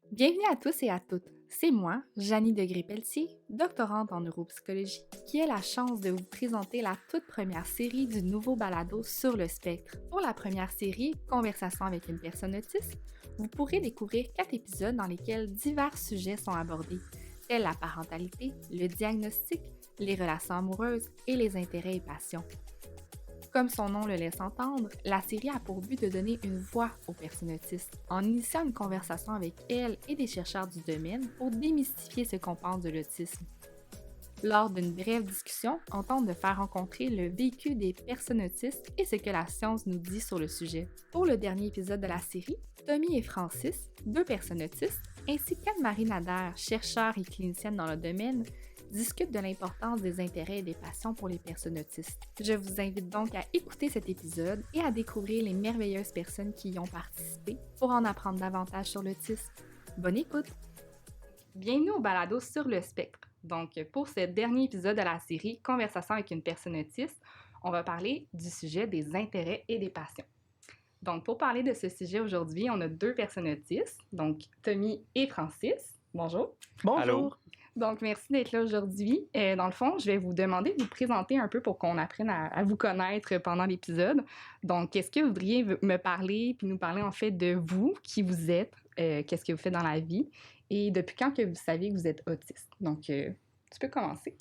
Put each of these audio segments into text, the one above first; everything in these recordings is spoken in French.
Bienvenue à tous et à toutes. C'est moi, Janie Degré-Pelletier, doctorante en neuropsychologie, qui ai la chance de vous présenter la toute première série du nouveau balado sur le spectre. Pour la première série, Conversation avec une personne autiste, vous pourrez découvrir 4 épisodes dans lesquels divers sujets sont abordés, tels la parentalité, le diagnostic, les relations amoureuses et les intérêts et passions. Comme son nom le laisse entendre, la série a pour but de donner une voix aux personnes autistes, en initiant une conversation avec elles et des chercheurs du domaine pour démystifier ce qu'on pense de l'autisme. Lors d'une brève discussion, on tente de faire rencontrer le vécu des personnes autistes et ce que la science nous dit sur le sujet. Pour le dernier épisode de la série, Tommy et Francis, deux personnes autistes, ainsi qu'Anne-Marie Nader, chercheure et clinicienne dans le domaine, discutent de l'importance des intérêts et des passions pour les personnes autistes. Je vous invite donc à écouter cet épisode et à découvrir les merveilleuses personnes qui y ont participé pour en apprendre davantage sur l'autisme. Bonne écoute! Bienvenue au balado sur le spectre. Donc, pour ce dernier épisode de la série Conversation avec une personne autiste, on va parler du sujet des intérêts et des passions. Donc, pour parler de ce sujet aujourd'hui, on a deux personnes autistes, donc Tommy et Francis. Bonjour. Bonjour. Allô. Donc, merci d'être là aujourd'hui. Dans le fond, je vais vous demander de vous présenter un peu pour qu'on apprenne à vous connaître pendant l'épisode. Donc, est-ce que vous voudriez me parler, puis nous parler en fait de vous, qui vous êtes, qu'est-ce que vous faites dans la vie, et depuis quand que vous savez que vous êtes autiste? Donc, tu peux commencer.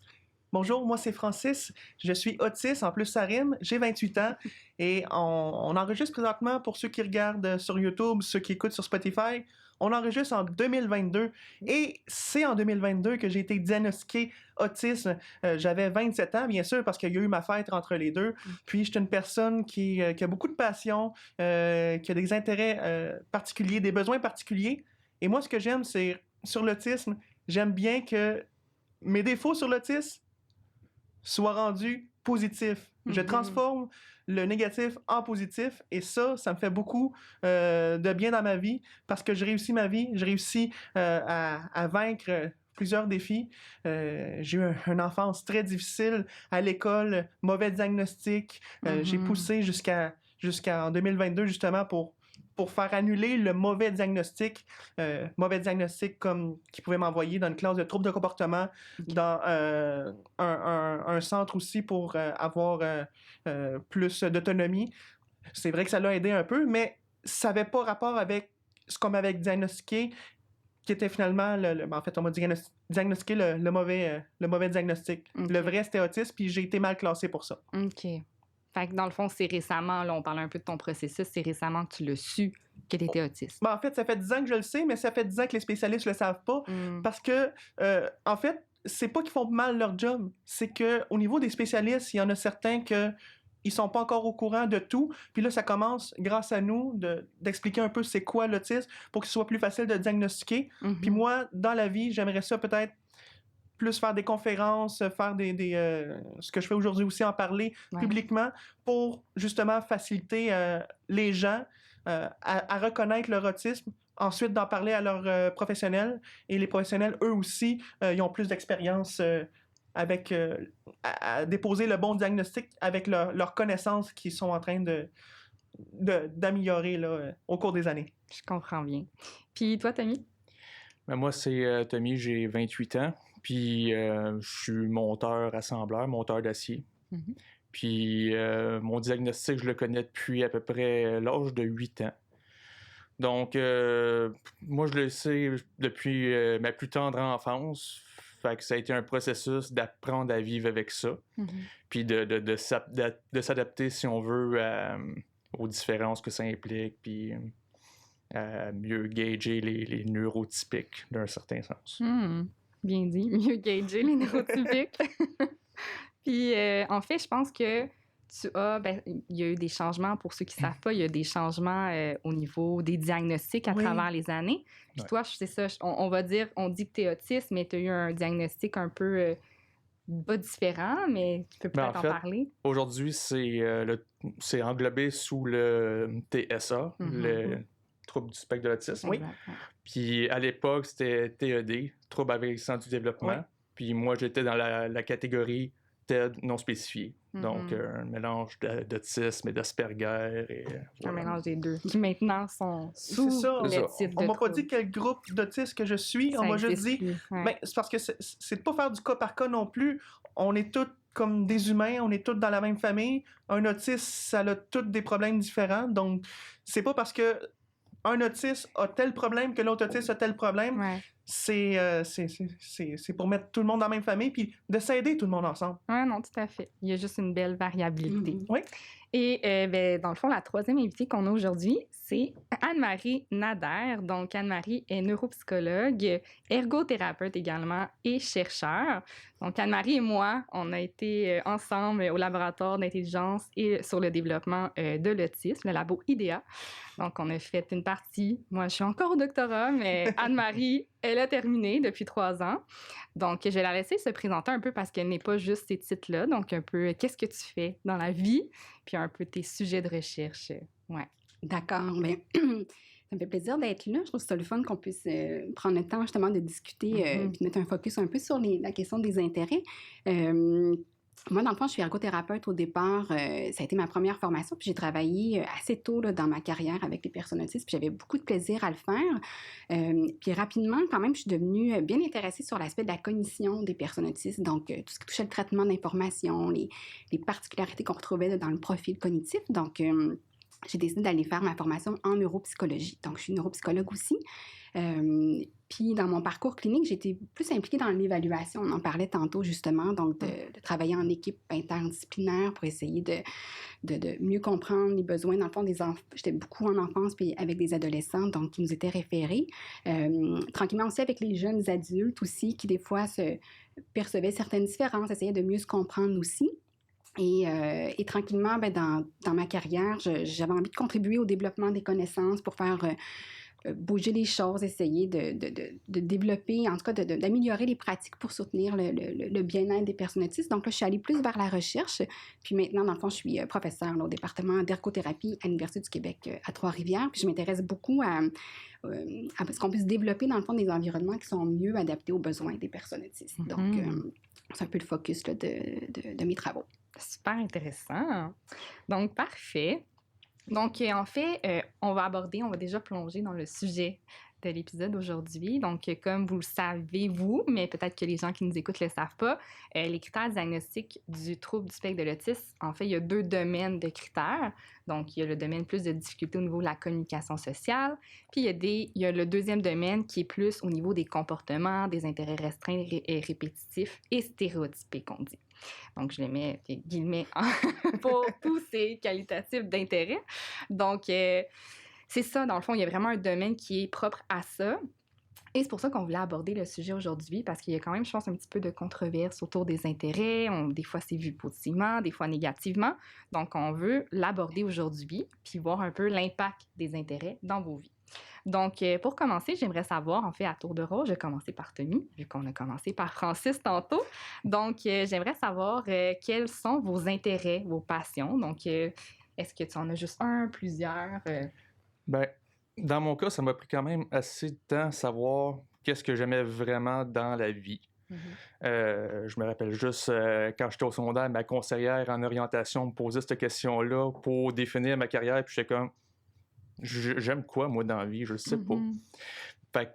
Bonjour, moi c'est Francis, je suis autiste, en plus ça rime, j'ai 28 ans et on enregistre présentement pour ceux qui regardent sur YouTube, ceux qui écoutent sur Spotify, on enregistre en 2022 et c'est en 2022 que j'ai été diagnostiqué autisme. J'avais 27 ans bien sûr parce qu'il y a eu ma fête entre les deux, puis je suis une personne qui a beaucoup de passion, qui a des intérêts particuliers, des besoins particuliers et moi ce que j'aime c'est sur l'autisme, j'aime bien que mes défauts sur l'autisme soit rendu positif. Je transforme le négatif en positif et ça me fait beaucoup de bien dans ma vie parce que je réussis ma vie, je réussis à vaincre plusieurs défis. J'ai eu une enfance très difficile à l'école, mauvais diagnostic. J'ai poussé jusqu'en 2022 justement pour faire annuler le mauvais diagnostic comme qui pouvait m'envoyer dans une classe de troubles de comportement, dans un centre aussi pour avoir plus d'autonomie. C'est vrai que ça l'a aidé un peu, mais ça n'avait pas rapport avec ce qu'on m'avait diagnostiqué, qui était finalement, en fait, on m'a diagnostiqué le mauvais diagnostic. Okay. Le vrai, c'était autisme, puis j'ai été mal classé pour ça. OK. Fait que dans le fond, c'est récemment, là, on parlait un peu de ton processus, c'est récemment que tu l'as su que tu étais autiste. Ben, en fait, ça fait 10 ans que je le sais, mais ça fait 10 ans que les spécialistes le savent pas. Parce que, en fait, c'est pas qu'ils font mal leur job. C'est que au niveau des spécialistes, il y en a certains que ils sont pas encore au courant de tout. Puis là, ça commence, grâce à nous, d'expliquer un peu c'est quoi l'autisme pour que ce soit plus facile de diagnostiquer. Puis moi, dans la vie, j'aimerais ça peut-être plus faire des conférences, faire ce que je fais aujourd'hui aussi, en parler publiquement pour justement faciliter les gens à reconnaître leur autisme, ensuite d'en parler à leurs professionnels. Et les professionnels, eux aussi, ils ont plus d'expérience avec à déposer le bon diagnostic avec leurs connaissances qu'ils sont en train d'améliorer là, au cours des années. Je comprends bien. Puis toi, Tommy? Ben moi, c'est Tommy, j'ai 28 ans. Puis je suis monteur-assembleur, monteur d'acier. Puis mon diagnostic, je le connais depuis à peu près l'âge de 8 ans. Donc, moi, je le sais depuis ma plus tendre enfance. Fait que ça a été un processus d'apprendre à vivre avec ça. Puis de s'adapter, si on veut, aux différences que ça implique. Puis mieux gager les neurotypiques d'un certain sens. Bien dit, mieux gager les neurotypiques. Puis, en fait, je pense que il y a eu des changements, pour ceux qui ne savent pas, il y a des changements au niveau des diagnostics à travers les années. Puis toi, c'est ça, on va dire, on dit que tu es autiste, mais tu as eu un diagnostic un peu pas différent, mais tu peux peut-être en parler. Aujourd'hui, c'est englobé sous le TSA, le trouble du spectre de l'autisme. Oui. Puis à l'époque, c'était TED, trouble avec accent du développement. Oui. Puis moi, j'étais dans la catégorie TED non spécifié. Donc, un mélange d'autisme et d'Asperger. Et, Un mélange des deux, qui maintenant sont sous C'est ça. le titre On de m'a pas trouble. dit quel groupe d'autistes que je suis. Ça On m'a juste existe dit... plus, ouais. Ben, c'est parce que c'est de pas faire du cas par cas non plus. On est tous comme des humains, on est tous dans la même famille. Un autiste, ça a tous des problèmes différents. Donc, c'est pas parce que un autiste a tel problème que l'autre autiste a tel problème. Ouais. C'est pour mettre tout le monde dans la même famille puis de s'aider tout le monde ensemble. Ouais, non, tout à fait. Il y a juste une belle variabilité. Oui. Et dans le fond, la troisième invitée qu'on a aujourd'hui, c'est Anne-Marie Nader. Donc, Anne-Marie est neuropsychologue, ergothérapeute également et chercheur. Donc, Anne-Marie et moi, on a été ensemble au laboratoire d'intelligence et sur le développement de l'autisme, le labo IDEA. Donc, on a fait une partie. Moi, je suis encore au doctorat, mais Anne-Marie, elle a terminé depuis 3 ans. Donc, je vais la laisser se présenter un peu parce qu'elle n'est pas juste ces titres-là. Donc, un peu, qu'est-ce que tu fais dans la vie? Puis un peu tes sujets de recherche. Ouais. D'accord. Bien, ça me fait plaisir d'être là. Je trouve que c'est le fun qu'on puisse prendre le temps justement de discuter puis de mettre un focus un peu sur la question des intérêts. Moi, dans le fond, je suis ergothérapeute au départ. Ça a été ma première formation. Puis j'ai travaillé assez tôt là, dans ma carrière avec les personnes autistes. Puis j'avais beaucoup de plaisir à le faire. Puis rapidement, quand même, je suis devenue bien intéressée sur l'aspect de la cognition des personnes autistes. Donc, tout ce qui touchait le traitement d'informations, les particularités qu'on retrouvait là, dans le profil cognitif. Donc, j'ai décidé d'aller faire ma formation en neuropsychologie. Donc, je suis neuropsychologue aussi. Puis, dans mon parcours clinique, j'ai été plus impliquée dans l'évaluation. On en parlait tantôt, justement, donc de travailler en équipe interdisciplinaire pour essayer de mieux comprendre les besoins, dans le fond, des enfants. J'étais beaucoup en enfance, puis avec des adolescents, donc qui nous étaient référés. Tranquillement aussi avec les jeunes adultes aussi, qui des fois se percevaient certaines différences, essayaient de mieux se comprendre aussi. Et tranquillement, dans ma carrière, j'avais envie de contribuer au développement des connaissances pour faire bouger les choses, essayer de développer, en tout cas d'améliorer les pratiques pour soutenir le bien-être des personnes autistes. Donc là, je suis allée plus vers la recherche. Puis maintenant, dans le fond, je suis professeure là, au département d'ergothérapie à l'Université du Québec à Trois-Rivières. Puis je m'intéresse beaucoup à ce qu'on puisse développer, dans le fond, des environnements qui sont mieux adaptés aux besoins des personnes autistes. Donc, c'est un peu le focus là, de mes travaux. Super intéressant. Donc, parfait. Donc, en fait, on va déjà plonger dans le sujet de l'épisode aujourd'hui. Donc, comme vous le savez, mais peut-être que les gens qui nous écoutent ne le savent pas, les critères diagnostiques du trouble du spectre de l'autisme, en fait, il y a 2 domaines de critères. Donc, il y a le domaine plus de difficulté au niveau de la communication sociale, puis il y a le deuxième domaine qui est plus au niveau des comportements, des intérêts restreints et répétitifs et stéréotypés, qu'on dit. Donc, je les mets des guillemets pour tous ces qualitatifs d'intérêt. Donc, c'est ça, dans le fond, il y a vraiment un domaine qui est propre à ça. Et c'est pour ça qu'on voulait aborder le sujet aujourd'hui, parce qu'il y a quand même, je pense, un petit peu de controverse autour des intérêts. Des fois, c'est vu positivement, des fois négativement. Donc, on veut l'aborder aujourd'hui, puis voir un peu l'impact des intérêts dans vos vies. Donc, pour commencer, j'aimerais savoir, en fait, à tour de rôle, je vais commencer par Tommy, vu qu'on a commencé par Francis tantôt. Donc, j'aimerais savoir quels sont vos intérêts, vos passions. Donc, est-ce que tu en as juste un, plusieurs? Ben, dans mon cas, ça m'a pris quand même assez de temps à savoir qu'est-ce que j'aimais vraiment dans la vie. Je me rappelle juste quand j'étais au secondaire, ma conseillère en orientation me posait cette question-là pour définir ma carrière, puis j'étais comme, j'aime quoi, moi, dans la vie? Je le sais pas. Fait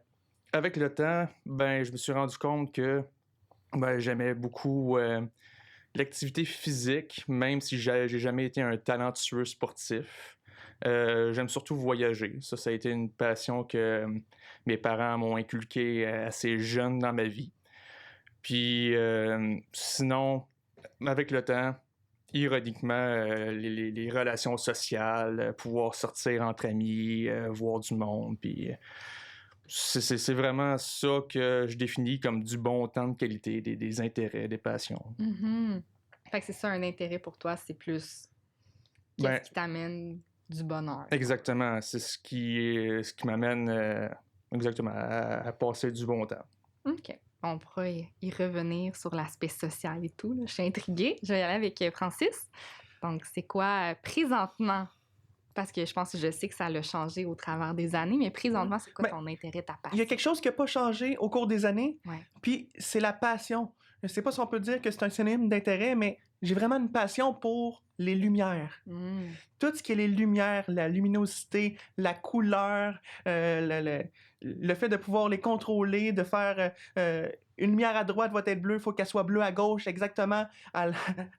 avec le temps, je me suis rendu compte que j'aimais beaucoup l'activité physique, même si j'ai jamais été un talentueux sportif. J'aime surtout voyager. Ça a été une passion que mes parents m'ont inculquée assez jeune dans ma vie. Puis sinon, avec le temps, ironiquement, les relations sociales, pouvoir sortir entre amis, voir du monde, puis c'est vraiment ça que je définis comme du bon temps de qualité, des intérêts, des passions. Fait que c'est ça, un intérêt pour toi, c'est plus qu'est-ce qui t'amène du bonheur. Exactement, c'est ce qui m'amène exactement à passer du bon temps. OK. On pourra y revenir sur l'aspect social et tout. Là. Je suis intriguée. Je vais y aller avec Francis. Donc, c'est quoi présentement? Parce que je pense que je sais que ça l'a changé au travers des années, mais présentement, c'est quoi ton intérêt, ta passion? Il y a quelque chose qui n'a pas changé au cours des années, Ouais. puis c'est la passion. je sais pas si on peut dire que c'est un synonyme d'intérêt, mais j'ai vraiment une passion pour les lumières. Tout ce qui est les lumières, la luminosité, la couleur, le fait de pouvoir les contrôler, de faire une lumière à droite va être bleue, il faut qu'elle soit bleue à gauche, exactement à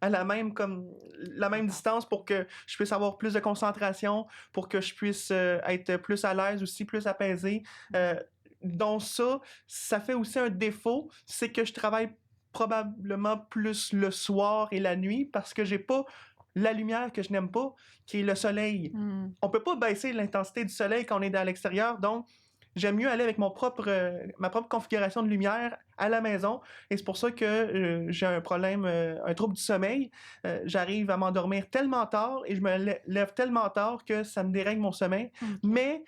la même distance pour que je puisse avoir plus de concentration, pour que je puisse être plus à l'aise aussi, plus apaisé. Donc ça fait aussi un défaut, c'est que je travaille probablement plus le soir et la nuit parce que j'ai pas la lumière que je n'aime pas, qui est le soleil. On peut pas baisser l'intensité du soleil quand on est à l'extérieur, donc j'aime mieux aller avec ma propre configuration de lumière à la maison, et c'est pour ça que j'ai un problème, un trouble du sommeil. J'arrive à m'endormir tellement tard et je me lève tellement tard que ça me dérègle mon sommeil, mais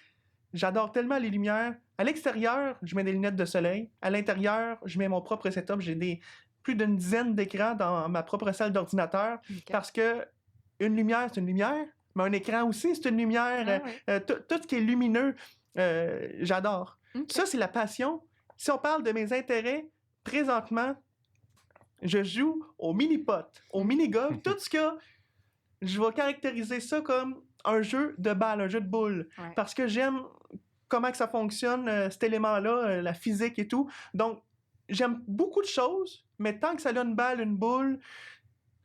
j'adore tellement les lumières. À l'extérieur, je mets des lunettes de soleil. À l'intérieur, je mets mon propre setup. J'ai plus d'une dizaine d'écrans dans ma propre salle d'ordinateur parce que une lumière, c'est une lumière, mais un écran aussi, c'est une lumière. Tout ce qui est lumineux, j'adore. Ça, c'est la passion. Si on parle de mes intérêts, présentement, je joue au mini-pot, au mini-golf, tout ce que je vais caractériser ça comme un jeu de balle, un jeu de boules, parce que j'aime comment que ça fonctionne, cet élément-là, la physique et tout. Donc, j'aime beaucoup de choses, mais tant que ça donne une balle, une boule,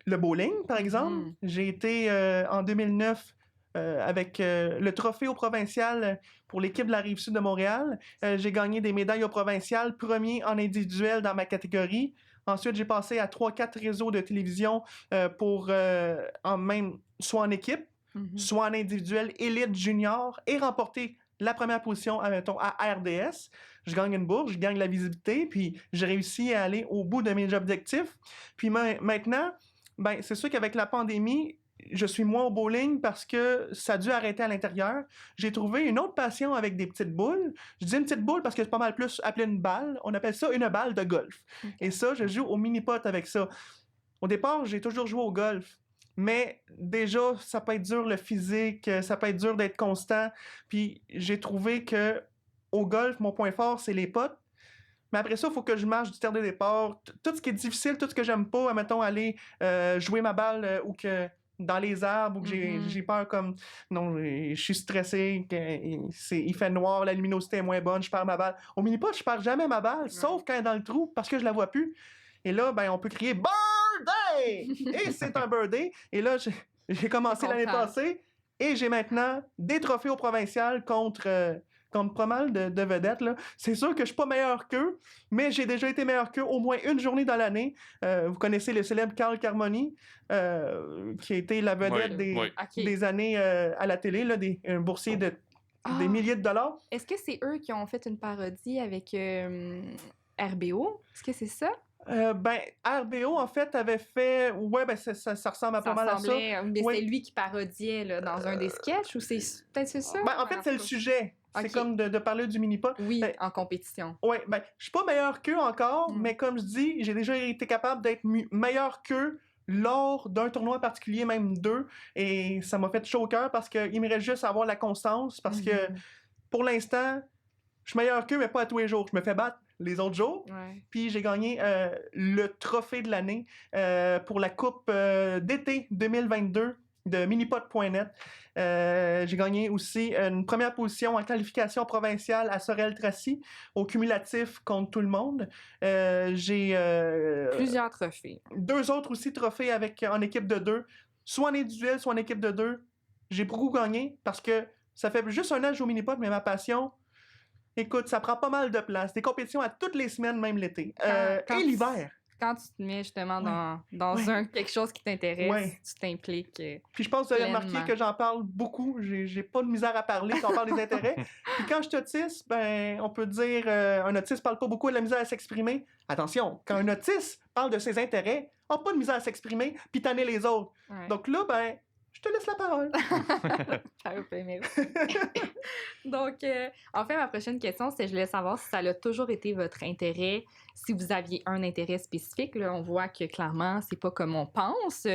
le bowling, par exemple, j'ai été en 2009 avec le trophée au provincial pour l'équipe de la Rive-Sud de Montréal. J'ai gagné des médailles au provincial, premier en individuel dans ma catégorie. Ensuite, j'ai passé à 3-4 réseaux de télévision pour soit en équipe, soit en individuel élite junior, et remporter la première position, admettons, à RDS. Je gagne une bourse, je gagne la visibilité, puis j'ai réussi à aller au bout de mes objectifs. Puis maintenant, ben, c'est sûr qu'avec la pandémie, je suis moins au bowling parce que ça a dû arrêter à l'intérieur. J'ai trouvé une autre passion avec des petites boules. Je dis une petite boule parce que c'est pas mal plus appelé une balle. On appelle ça une balle de golf. Et ça, je joue au mini-pot avec ça. Au départ, j'ai toujours joué au golf. Mais déjà, ça peut être dur le physique, ça peut être dur d'être constant. Puis j'ai trouvé que au golf, mon point fort, c'est les potes. Mais après ça, il faut que je marche du terre de départ. Tout ce qui est difficile, tout ce que j'aime pas, mettons, aller jouer ma balle ou que dans les arbres, ou que j'ai peur comme... Non, je suis stressé, il fait noir, la luminosité est moins bonne, je perds ma balle. Au mini-pot, je perds jamais ma balle, sauf quand elle est dans le trou, parce que je la vois plus. Et là, ben, on peut crier « Birthday! » Et c'est un birthday. Et là, j'ai commencé l'année passée, et j'ai maintenant des trophées au provincial contre pas mal de vedettes, là. C'est sûr que je suis pas meilleur qu'eux, mais j'ai déjà été meilleur qu'eux au moins une journée dans l'année. Vous connaissez le célèbre Carl Carmoni, qui a été la vedette des années à la télé, là, un boursier de des milliers de dollars. Est-ce que c'est eux qui ont fait une parodie avec RBO? Est-ce que c'est ça? RBO, en fait, avait fait... Ouais, ben ça ressemble à pas mal à ça. Mais c'est lui qui parodiait là, dans un des sketchs, ou peut-être c'est ça? Ben, en fait, c'est le sujet. C'est comme de parler du mini-pot. Oui, en compétition. Oui, ben, je suis pas meilleur qu'eux encore, mais comme je dis, j'ai déjà été capable d'être meilleur qu'eux lors d'un tournoi particulier, même deux, et ça m'a fait chaud au cœur parce qu'il me reste juste à avoir la constance, parce que pour l'instant, je suis meilleur qu'eux, mais pas à tous les jours. Je me fais battre les autres jours, puis j'ai gagné le trophée de l'année pour la coupe d'été 2022 de minipot.net. J'ai gagné aussi une première position en qualification provinciale à Sorel-Tracy, au cumulatif contre tout le monde. J'ai plusieurs trophées. 2 autres aussi trophées en équipe de 2, soit en individuel, soit en équipe de 2. J'ai beaucoup gagné parce que ça fait juste un an que je joue au minipot, mais ma passion, écoute, ça prend pas mal de place. Des compétitions à toutes les semaines, même l'été. Et l'hiver. Quand tu te mets justement dans quelque chose qui t'intéresse, tu t'impliques. Puis je pense que vous avez remarqué que j'en parle beaucoup. J'ai pas de misère à parler quand on parle des intérêts. Puis quand je suis autiste, ben, on peut dire un autiste parle pas beaucoup, de la misère à s'exprimer. Attention, quand un autiste parle de ses intérêts, on n'a pas de misère à s'exprimer, puis tanner les autres. Donc là, ben, je te laisse la parole. Merci. Donc, en fait, ma prochaine question, c'est je voulais savoir si ça a toujours été votre intérêt, si vous aviez un intérêt spécifique. Là, on voit que clairement, c'est pas comme on pense.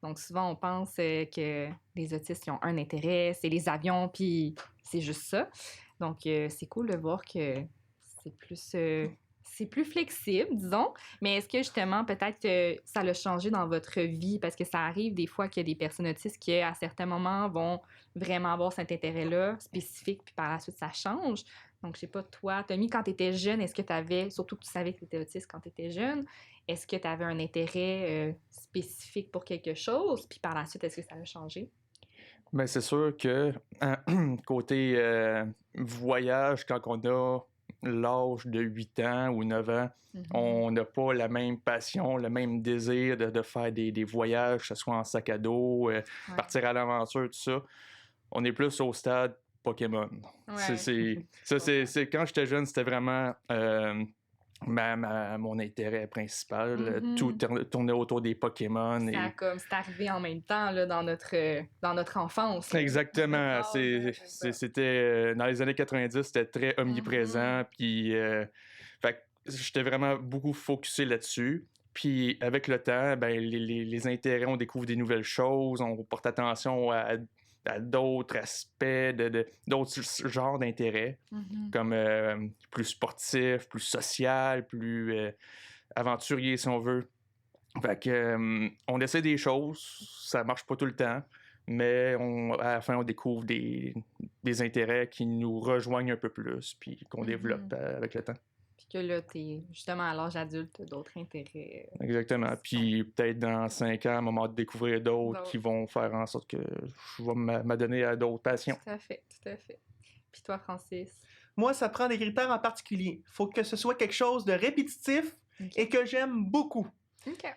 Donc, souvent, on pense que les autistes ils ont un intérêt, c'est les avions, puis c'est juste ça. Donc, c'est cool de voir que c'est plus c'est plus flexible, disons, mais est-ce que justement, peut-être que ça l'a changé dans votre vie? Parce que ça arrive des fois qu'il y a des personnes autistes qui, à certains moments, vont vraiment avoir cet intérêt-là spécifique, puis par la suite, ça change. Donc, je sais pas, toi, Tommy, quand tu étais jeune, est-ce que tu avais, surtout que tu savais que tu étais autiste quand tu étais jeune, est-ce que tu avais un intérêt spécifique pour quelque chose? Puis par la suite, est-ce que ça a changé? Ben, c'est sûr que côté voyage, quand on a l'âge de 8 ans ou 9 ans, on n'a pas la même passion, le même désir de faire des voyages, que ce soit en sac à dos, partir à l'aventure, tout ça. On est plus au stade Pokémon. Ouais. C'est quand j'étais jeune, c'était vraiment mon intérêt principal. Tout tournait autour des Pokémon. C'est arrivé en même temps là, dans notre enfance. Exactement. C'était dans les années 90, c'était très omniprésent. Puis fait que j'étais vraiment beaucoup focusé là-dessus. Puis avec le temps, ben, les intérêts, on découvre des nouvelles choses, on porte attention à d'autres aspects, d'autres genres d'intérêts, comme plus sportif, plus social, plus aventurier, si on veut. Fait que, on essaie des choses, ça marche pas tout le temps, mais à la fin, on découvre des intérêts qui nous rejoignent un peu plus, puis qu'on développe avec le temps. Puis que là, t'es justement à l'âge adulte, d'autres intérêts. Exactement. Puis peut-être dans 5 ans, à un moment de découvrir d'autres qui vont faire en sorte que je vais m'adonner à d'autres passions. Tout à fait, tout à fait. Puis toi, Francis? Moi, ça prend des critères en particulier. Il faut que ce soit quelque chose de répétitif et que j'aime beaucoup. OK.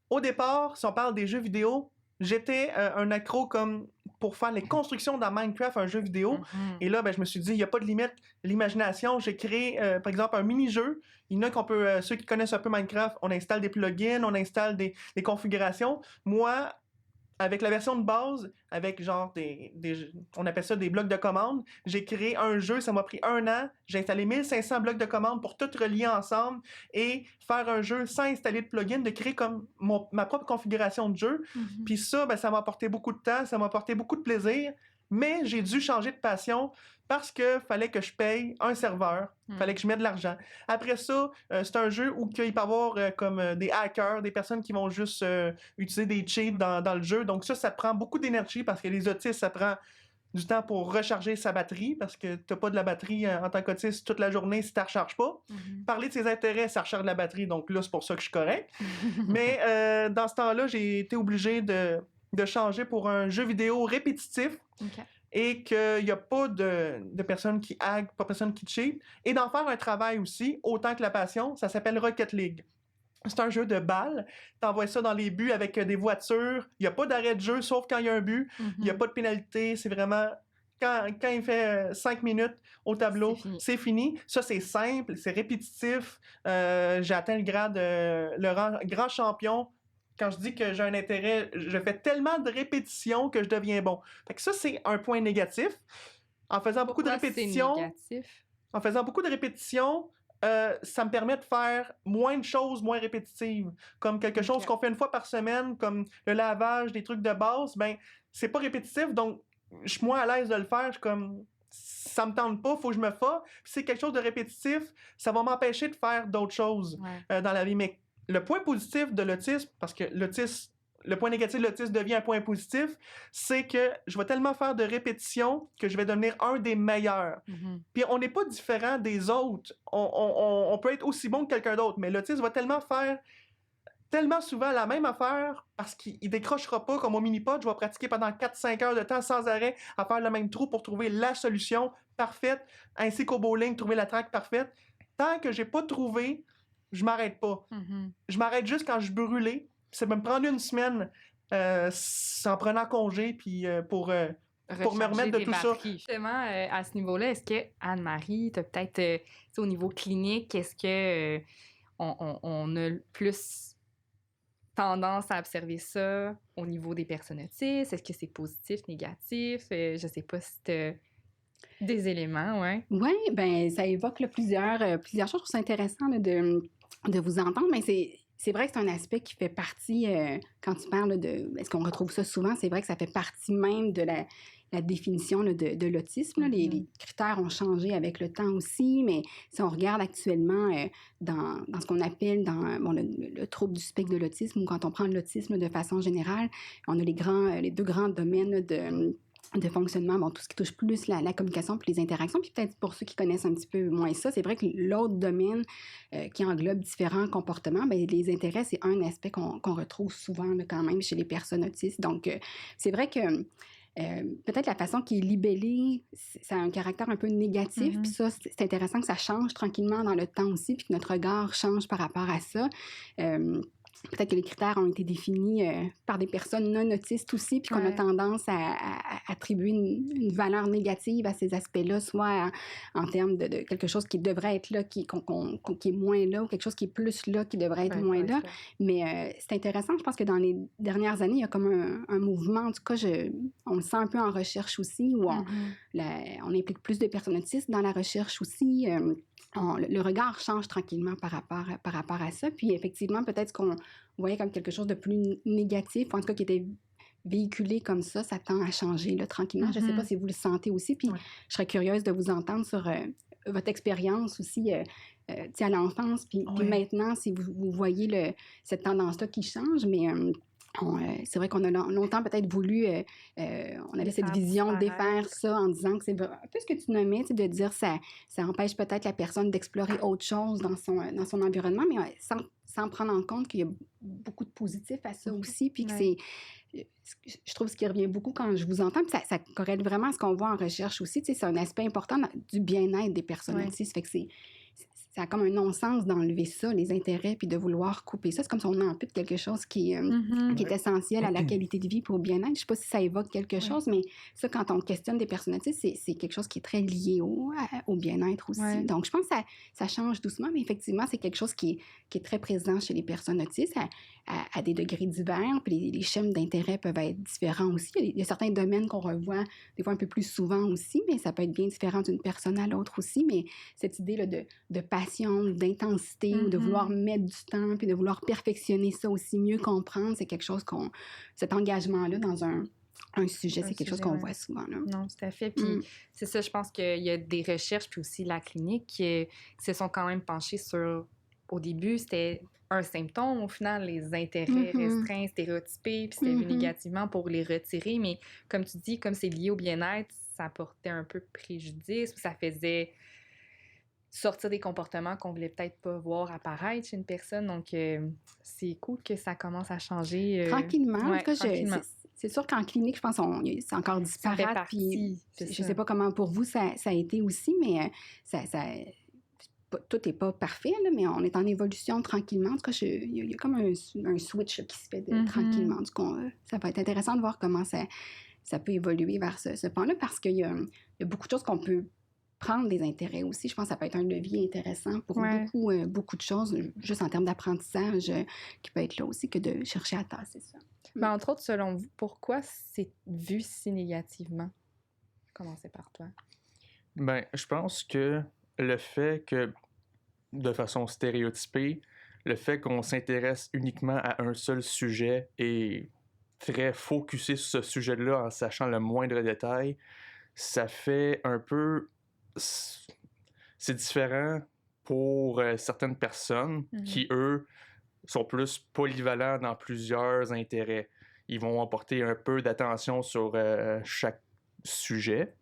Au départ, si on parle des jeux vidéo, j'étais un accro comme pour faire les constructions dans Minecraft, un jeu vidéo. Et là, ben, je me suis dit, il n'y a pas de limite. L'imagination, j'ai créé, par exemple, un mini-jeu. Il y en a qu'on peut, ceux qui connaissent un peu Minecraft, on installe des plugins, on installe des configurations. Moi, avec la version de base, avec genre on appelle ça des blocs de commande, j'ai créé un jeu, ça m'a pris 1 an. J'ai installé 1500 blocs de commande pour tout relier ensemble et faire un jeu sans installer de plugin, de créer comme ma propre configuration de jeu. Puis ça, ben, ça m'a apporté beaucoup de temps, ça m'a apporté beaucoup de plaisir, mais j'ai dû changer de passion parce que fallait que je paye un serveur, fallait que je mette de l'argent. Après ça, c'est un jeu où il peut y avoir comme des hackers, des personnes qui vont juste utiliser des cheats dans le jeu. Donc ça prend beaucoup d'énergie parce que les autistes, ça prend du temps pour recharger sa batterie parce que tu n'as pas de la batterie en tant qu'autiste toute la journée si tu ne recharges pas. Parler de ses intérêts, ça recharge la batterie, donc là, c'est pour ça que je suis correct. Mais dans ce temps-là, j'ai été obligé de changer pour un jeu vidéo répétitif. Et qu'il n'y a pas de personnes qui hackent, pas personne qui cheat, et d'en faire un travail aussi, autant que la passion. Ça s'appelle Rocket League. C'est un jeu de balles. Tu envoies ça dans les buts avec des voitures. Il n'y a pas d'arrêt de jeu, sauf quand il y a un but. Il n'y a pas de pénalité. C'est vraiment... Quand il fait 5 minutes au tableau, c'est fini. Ça, c'est simple, c'est répétitif. J'ai atteint le grade, grand champion. Quand je dis que j'ai un intérêt, je fais tellement de répétitions que je deviens bon. Fait que ça, c'est un point négatif. En faisant beaucoup de répétitions, ça me permet de faire moins de choses moins répétitives. Comme quelque chose qu'on fait une fois par semaine, comme le lavage, des trucs de base, ben c'est pas répétitif, donc je suis moins à l'aise de le faire. Je suis comme, ça me tente pas, faut que je me fasse. Puis c'est quelque chose de répétitif, ça va m'empêcher de faire d'autres choses dans la vie. Mais le point positif de l'autisme, parce que le point négatif de l'autisme devient un point positif, c'est que je vais tellement faire de répétitions que je vais devenir un des meilleurs. Puis on n'est pas différent des autres. On peut être aussi bon que quelqu'un d'autre, mais l'autisme va tellement faire tellement souvent la même affaire parce qu'il décrochera pas comme au mini-pod. Je vais pratiquer pendant 4-5 heures de temps sans arrêt à faire le même trou pour trouver la solution parfaite, ainsi qu'au bowling, trouver la traque parfaite. Tant que j'ai pas trouvé, je m'arrête pas. Je m'arrête juste quand je suis brûlé. Ça va me prendre 1 semaine en prenant congé puis pour me remettre de tout ça. Justement, à ce niveau-là, est-ce que Anne-Marie, t'as peut-être au niveau clinique, est-ce que on a plus tendance à observer ça au niveau des personnes autistes? Est-ce que c'est positif, négatif? Je sais pas si t'as des éléments, ouais. Oui, ben ça évoque là, plusieurs choses. Je trouve ça intéressant là, de vous entendre, mais c'est vrai que c'est un aspect qui fait partie, quand tu parles de... Est-ce qu'on retrouve ça souvent? C'est vrai que ça fait partie même de la définition là, de l'autisme. Là. Les critères ont changé avec le temps aussi, mais si on regarde actuellement dans ce qu'on appelle le trouble du spectre de l'autisme, ou quand on prend l'autisme de façon générale, on a les 2 grands domaines là, de fonctionnement, tout ce qui touche plus la communication puis les interactions. Puis peut-être pour ceux qui connaissent un petit peu moins ça, c'est vrai que l'autre domaine qui englobe différents comportements, les intérêts, c'est un aspect qu'on retrouve souvent là, quand même chez les personnes autistes. Donc, c'est vrai que peut-être la façon qui est libellée, ça a un caractère un peu négatif. Puis ça, c'est intéressant que ça change tranquillement dans le temps aussi, puis que notre regard change par rapport à ça. Peut-être que les critères ont été définis par des personnes non autistes aussi, puis qu'on a tendance à attribuer une valeur négative à ces aspects-là, soit en termes de quelque chose qui devrait être là, qui est moins là, ou quelque chose qui est plus là, qui devrait être moins là. Mais c'est intéressant, je pense que dans les dernières années, il y a comme un mouvement, en tout cas, on le sent un peu en recherche aussi, où on implique plus de personnes autistes dans la recherche aussi. Le regard change tranquillement par rapport à ça. Puis effectivement, peut-être ce qu'on voyait comme quelque chose de plus négatif, ou en tout cas qui était véhiculé comme ça tend à changer là, tranquillement. Je ne sais pas si vous le sentez aussi. Puis je serais curieuse de vous entendre sur votre expérience aussi à l'enfance. Puis maintenant, si vous voyez cette tendance-là qui change, mais... c'est vrai qu'on a longtemps peut-être voulu, on avait cette vision de défaire ça en disant que c'est un peu ce que tu nommais, de dire ça empêche peut-être la personne d'explorer autre chose dans son environnement, mais sans prendre en compte qu'il y a beaucoup de positifs à ça aussi, puis que je trouve ce qui revient beaucoup quand je vous entends, puis ça corrèle vraiment à ce qu'on voit en recherche aussi, c'est un aspect important du bien-être des personnes autistes, fait que ça a comme un non-sens d'enlever ça, les intérêts, puis de vouloir couper ça. C'est comme si on ampute quelque chose qui est essentiel à la qualité de vie pour le bien-être. Je ne sais pas si ça évoque quelque chose, mais ça, quand on questionne des personnes autistes, c'est quelque chose qui est très lié au bien-être aussi. Donc, je pense que ça change doucement, mais effectivement, c'est quelque chose qui est très présent chez les personnes autistes à des degrés divers. Puis les schèmes d'intérêt peuvent être différents aussi. Il y a certains domaines qu'on revoit des fois un peu plus souvent aussi, mais ça peut être bien différent d'une personne à l'autre aussi. Mais cette idée-là de passion, d'intensité, ou de vouloir mettre du temps, puis de vouloir perfectionner ça aussi, mieux comprendre, c'est quelque chose cet engagement-là dans un sujet, c'est quelque chose qu'on voit souvent. Là. Non, tout à fait. Puis c'est ça, je pense qu'il y a des recherches, puis aussi la clinique, qui se sont quand même penchées sur... Au début, c'était un symptôme. Au final, les intérêts restreints, stéréotypés, puis c'était vu négativement pour les retirer. Mais comme tu dis, comme c'est lié au bien-être, ça portait un peu préjudice, ou ça faisait sortir des comportements qu'on voulait peut-être pas voir apparaître chez une personne. Donc, c'est cool que ça commence à changer. Tranquillement. Tranquillement. C'est sûr qu'en clinique, je pense c'est encore disparate. Puis, je sais pas comment pour vous ça a été aussi, mais tout n'est pas parfait, là, mais on est en évolution tranquillement. En tout cas, il y a comme un switch là, qui se fait tranquillement. Du coup, ça va être intéressant de voir comment ça peut évoluer vers ce point-là, parce qu'il y a beaucoup de choses qu'on peut prendre des intérêts aussi. Je pense que ça peut être un levier intéressant pour beaucoup de choses, juste en termes d'apprentissage, qui peut être là aussi, que de chercher à tasser ça. Mais entre autres, selon vous, pourquoi c'est vu si négativement? Commencez par toi. Je pense que le fait que, de façon stéréotypée, le fait qu'on s'intéresse uniquement à un seul sujet et très focusé sur ce sujet-là en sachant le moindre détail, ça fait un peu... C'est différent pour certaines personnes qui, eux, sont plus polyvalents dans plusieurs intérêts. Ils vont apporter un peu d'attention sur chaque sujet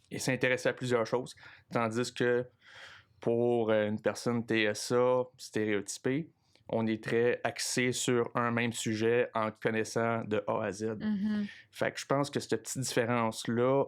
et s'intéresser à plusieurs choses. Tandis que pour une personne TSA stéréotypée, on est très axé sur un même sujet en connaissant de A à Z. Fait que je pense que cette petite différence-là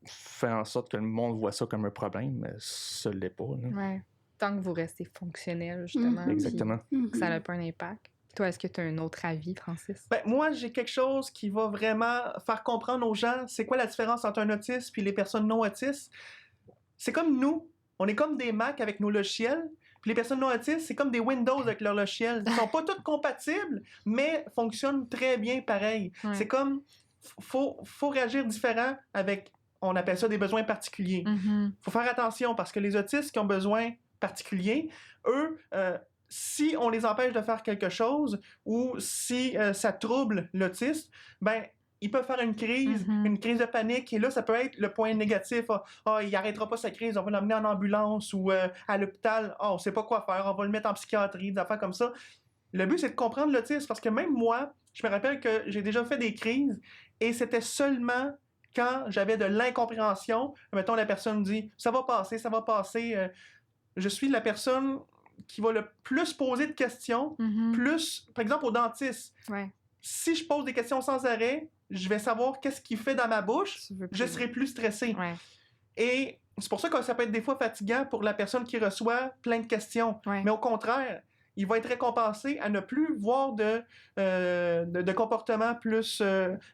fait en sorte que le monde voit ça comme un problème, mais ça ne l'est pas. Ouais. Tant que vous restez fonctionnel, justement. Exactement. Que ça n'a pas un impact. Toi, est-ce que tu as un autre avis, Francis? Moi, j'ai quelque chose qui va vraiment faire comprendre aux gens c'est quoi la différence entre un autiste et les personnes non autistes. C'est comme nous. On est comme des Mac avec nos logiciels. Puis les personnes non autistes, c'est comme des Windows avec leurs logiciels. Ils ne sont pas tous compatibles, mais fonctionnent très bien pareil. C'est comme... faut réagir différent avec... On appelle ça des besoins particuliers. Faut faire attention parce que les autistes qui ont besoin particuliers, eux, si on les empêche de faire quelque chose ou si ça trouble l'autiste, il peut faire une crise de panique, et là, ça peut être le point négatif. Il n'arrêtera pas sa crise, on va l'emmener en ambulance ou à l'hôpital. On ne sait pas quoi faire, on va le mettre en psychiatrie, des affaires comme ça. Le but, c'est de comprendre l'autisme, parce que même moi, je me rappelle que j'ai déjà fait des crises, et c'était seulement quand j'avais de l'incompréhension. Mettons, la personne dit « ça va passer », je suis la personne qui va le plus poser de questions, plus, par exemple, au dentiste. Ouais. Si je pose des questions sans arrêt, je vais savoir qu'est-ce qu'il fait dans ma bouche, je serai plus stressé. Ouais. Et c'est pour ça que ça peut être des fois fatigant pour la personne qui reçoit plein de questions. Ouais. Mais au contraire, il va être récompensé à ne plus voir de comportement plus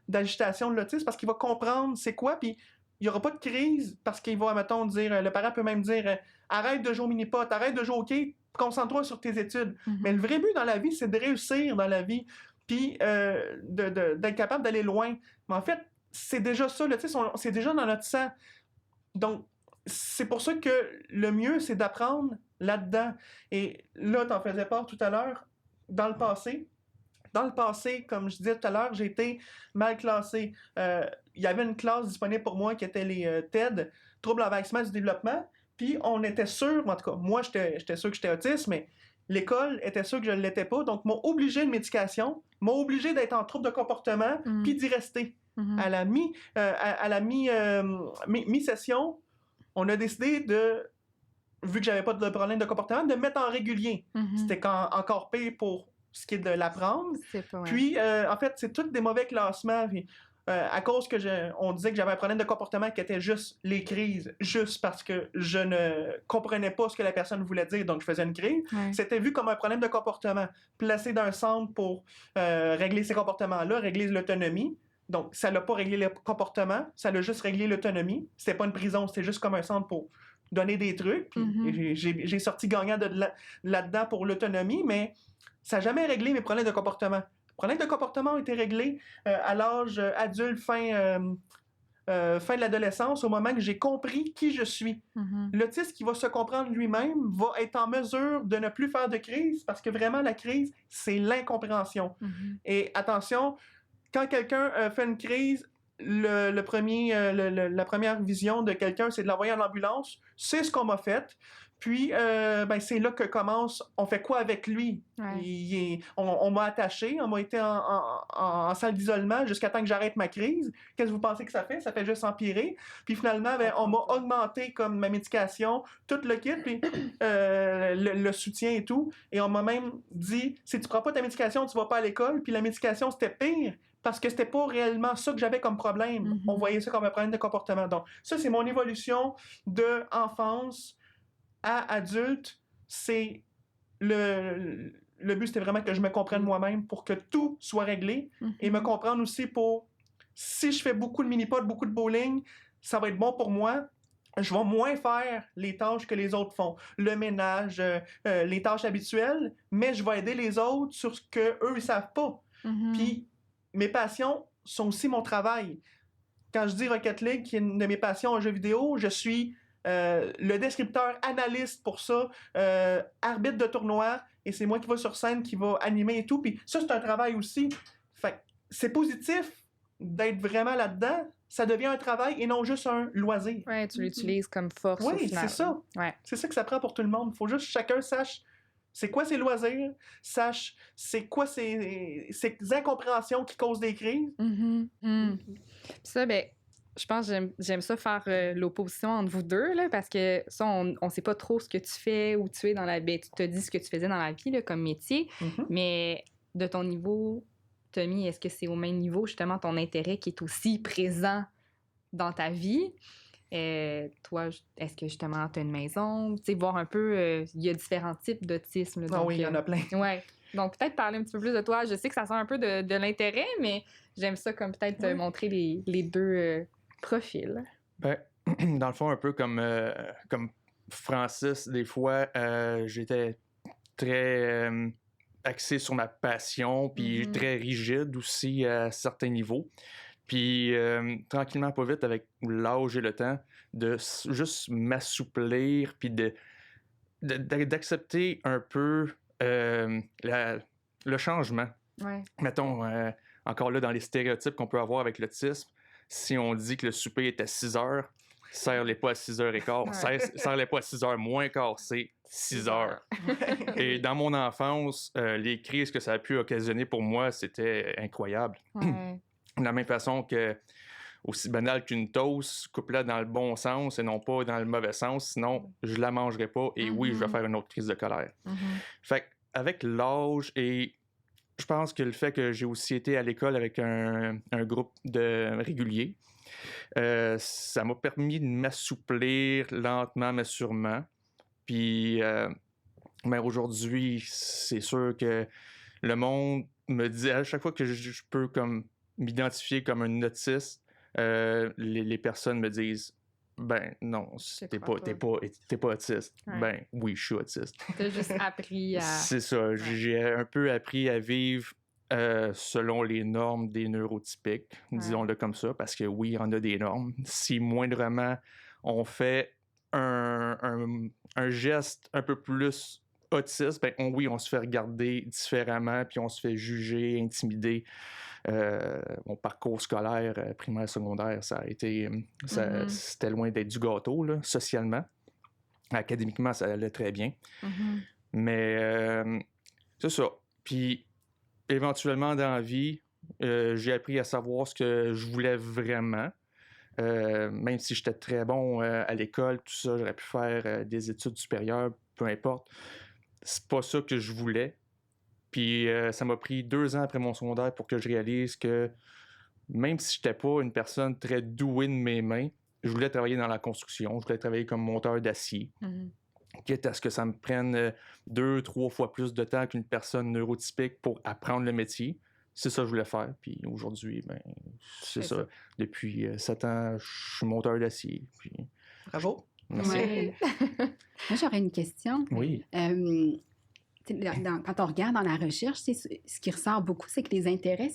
d'agitation de l'autisme, parce qu'il va comprendre c'est quoi, puis il n'y aura pas de crise, parce qu'il va, mettons, dire, le parent peut même dire arrête de jouer au mini-pot, arrête de jouer au quai, concentre-toi sur tes études. Mais le vrai but dans la vie, c'est de réussir dans la vie, puis d'être capable d'aller loin. Mais en fait, c'est déjà ça, c'est déjà dans notre sang. Donc, c'est pour ça que le mieux, c'est d'apprendre là-dedans. Et là, tu en faisais part tout à l'heure, dans le passé, comme je disais tout à l'heure, j'ai été mal classé. Il y avait une classe disponible pour moi qui était les TED, troubles envahissement du développement, puis on était sûr, en tout cas, moi, j'étais sûr que j'étais autiste, mais l'école était sûre que je ne l'étais pas, donc m'a obligé de médication, m'a obligé d'être en trouble de comportement, puis d'y rester. À la mi-session, on a décidé vu que j'avais pas de problème de comportement, de me mettre en régulier. C'était encore pire pour ce qui est de l'apprendre. Puis, en fait, c'est tous des mauvais classements. Puis, à cause que on disait que j'avais un problème de comportement qui était juste les crises, juste parce que je ne comprenais pas ce que la personne voulait dire, donc je faisais une crise. C'était vu comme un problème de comportement, placé dans un centre pour régler ces comportements-là, régler l'autonomie. Donc, ça l'a pas réglé le comportement, ça l'a juste réglé l'autonomie. C'était pas une prison, c'était juste comme un centre pour donner des trucs. Puis j'ai sorti gagnant là-dedans pour l'autonomie, mais ça n'a jamais réglé mes problèmes de comportement. Les problèmes de comportement ont été réglés à l'âge adulte, fin de l'adolescence, au moment que j'ai compris qui je suis. L'autiste qui va se comprendre lui-même va être en mesure de ne plus faire de crise, parce que vraiment, la crise, c'est l'incompréhension. Et attention, quand quelqu'un fait une crise, la première vision de quelqu'un, c'est de l'envoyer en ambulance. C'est ce qu'on m'a fait. Puis, c'est là que commence, on fait quoi avec lui? On m'a attaché, on m'a été en salle d'isolement jusqu'à temps que j'arrête ma crise. Qu'est-ce que vous pensez que ça fait? Ça fait juste empirer. Puis finalement, on m'a augmenté comme ma médication, tout le kit, puis le soutien et tout. Et on m'a même dit, si tu prends pas ta médication, tu vas pas à l'école. Puis la médication, c'était pire, parce que c'était pas réellement ça que j'avais comme problème. On voyait ça comme un problème de comportement. Donc, ça, c'est mon évolution de enfance à adulte. C'est le but, c'était vraiment que je me comprenne moi-même pour que tout soit réglé, et me comprendre aussi pour, si je fais beaucoup de mini-pods, beaucoup de bowling, ça va être bon pour moi. Je vais moins faire les tâches que les autres font. Le ménage, les tâches habituelles, mais je vais aider les autres sur ce qu'eux, ils savent pas. Puis, mes passions sont aussi mon travail. Quand je dis Rocket League, qui est une de mes passions en jeu vidéo, je suis le descripteur, analyste pour ça, arbitre de tournoi, et c'est moi qui va sur scène, qui va animer et tout. Puis ça, c'est un travail aussi. Fait c'est positif d'être vraiment là-dedans. Ça devient un travail et non juste un loisir. Ouais, tu l'utilises comme force. Oui, c'est ça. Ouais. C'est ça que ça prend pour tout le monde. Il faut juste que chacun sache c'est quoi ses loisirs, sache c'est quoi ces incompréhensions qui causent des crises. Ça, je pense que j'aime ça faire l'opposition entre vous deux, là, parce que ça, on sait pas trop ce que tu fais, où tu es dans la vie. Tu te dis ce que tu faisais dans la vie là, comme métier, mais de ton niveau, Tommy, est-ce que c'est au même niveau, justement, ton intérêt qui est aussi présent dans ta vie? Toi, est-ce que justement tu as une maison? Tu sais, voir un peu, il y a différents types d'autisme. Ah oui, il y en a plein. Ouais. Donc, peut-être parler un petit peu plus de toi. Je sais que ça sort un peu de l'intérêt, mais j'aime ça comme peut-être montrer les deux profils. Ben, dans le fond, un peu comme Francis, des fois, j'étais très axé sur ma passion, puis très rigide aussi à certains niveaux. Puis, tranquillement, pas vite, avec l'âge et le temps, de juste m'assouplir, puis d'accepter un peu le changement. Ouais. Mettons, encore là, dans les stéréotypes qu'on peut avoir avec l'autisme, si on dit que le souper est à 6 heures, serre-les pas à 6h15, serre-les pas à 6h moins quart, c'est 6 heures. Et dans mon enfance, les crises que ça a pu occasionner pour moi, c'était incroyable. Ouais. De la même façon que, aussi banal qu'une toast, coupe-la dans le bon sens et non pas dans le mauvais sens, sinon je la mangerai pas et oui, je vais faire une autre crise de colère. Fait qu'avec l'âge et je pense que le fait que j'ai aussi été à l'école avec un groupe de réguliers, ça m'a permis de m'assouplir lentement mais sûrement. Puis mais aujourd'hui, c'est sûr que le monde me dit à chaque fois que je peux comme m'identifier comme un autiste, les personnes me disent ben non, t'es pas autiste. Ouais. Ben oui, je suis autiste. T'as juste appris à... C'est ça, j'ai un peu appris à vivre selon les normes des neurotypiques, disons-le comme ça, parce que oui, il y en a des normes. Si moindrement on fait un geste un peu plus autiste, ben oui, on se fait regarder différemment, puis on se fait juger, intimider. Mon parcours scolaire, primaire, secondaire, ça a été... C'était loin d'être du gâteau, là, socialement. Académiquement, ça allait très bien. Mais c'est ça. Puis, éventuellement, dans la vie, j'ai appris à savoir ce que je voulais vraiment. Même si j'étais très bon à l'école, tout ça, j'aurais pu faire des études supérieures, peu importe. C'est pas ça que je voulais. Puis ça m'a pris 2 ans après mon secondaire pour que je réalise que même si j'étais pas une personne très douée de mes mains, je voulais travailler dans la construction, je voulais travailler comme monteur d'acier. Quitte à ce que ça me prenne 2-3 fois plus de temps qu'une personne neurotypique pour apprendre le métier. C'est ça que je voulais faire. Puis aujourd'hui, ben, c'est ça. Depuis 7 ans, je suis monteur d'acier. Puis... Bravo. Merci. Ouais. Moi, j'aurais une question. Oui. Quand on regarde dans la recherche, ce qui ressort beaucoup, c'est que les intérêts,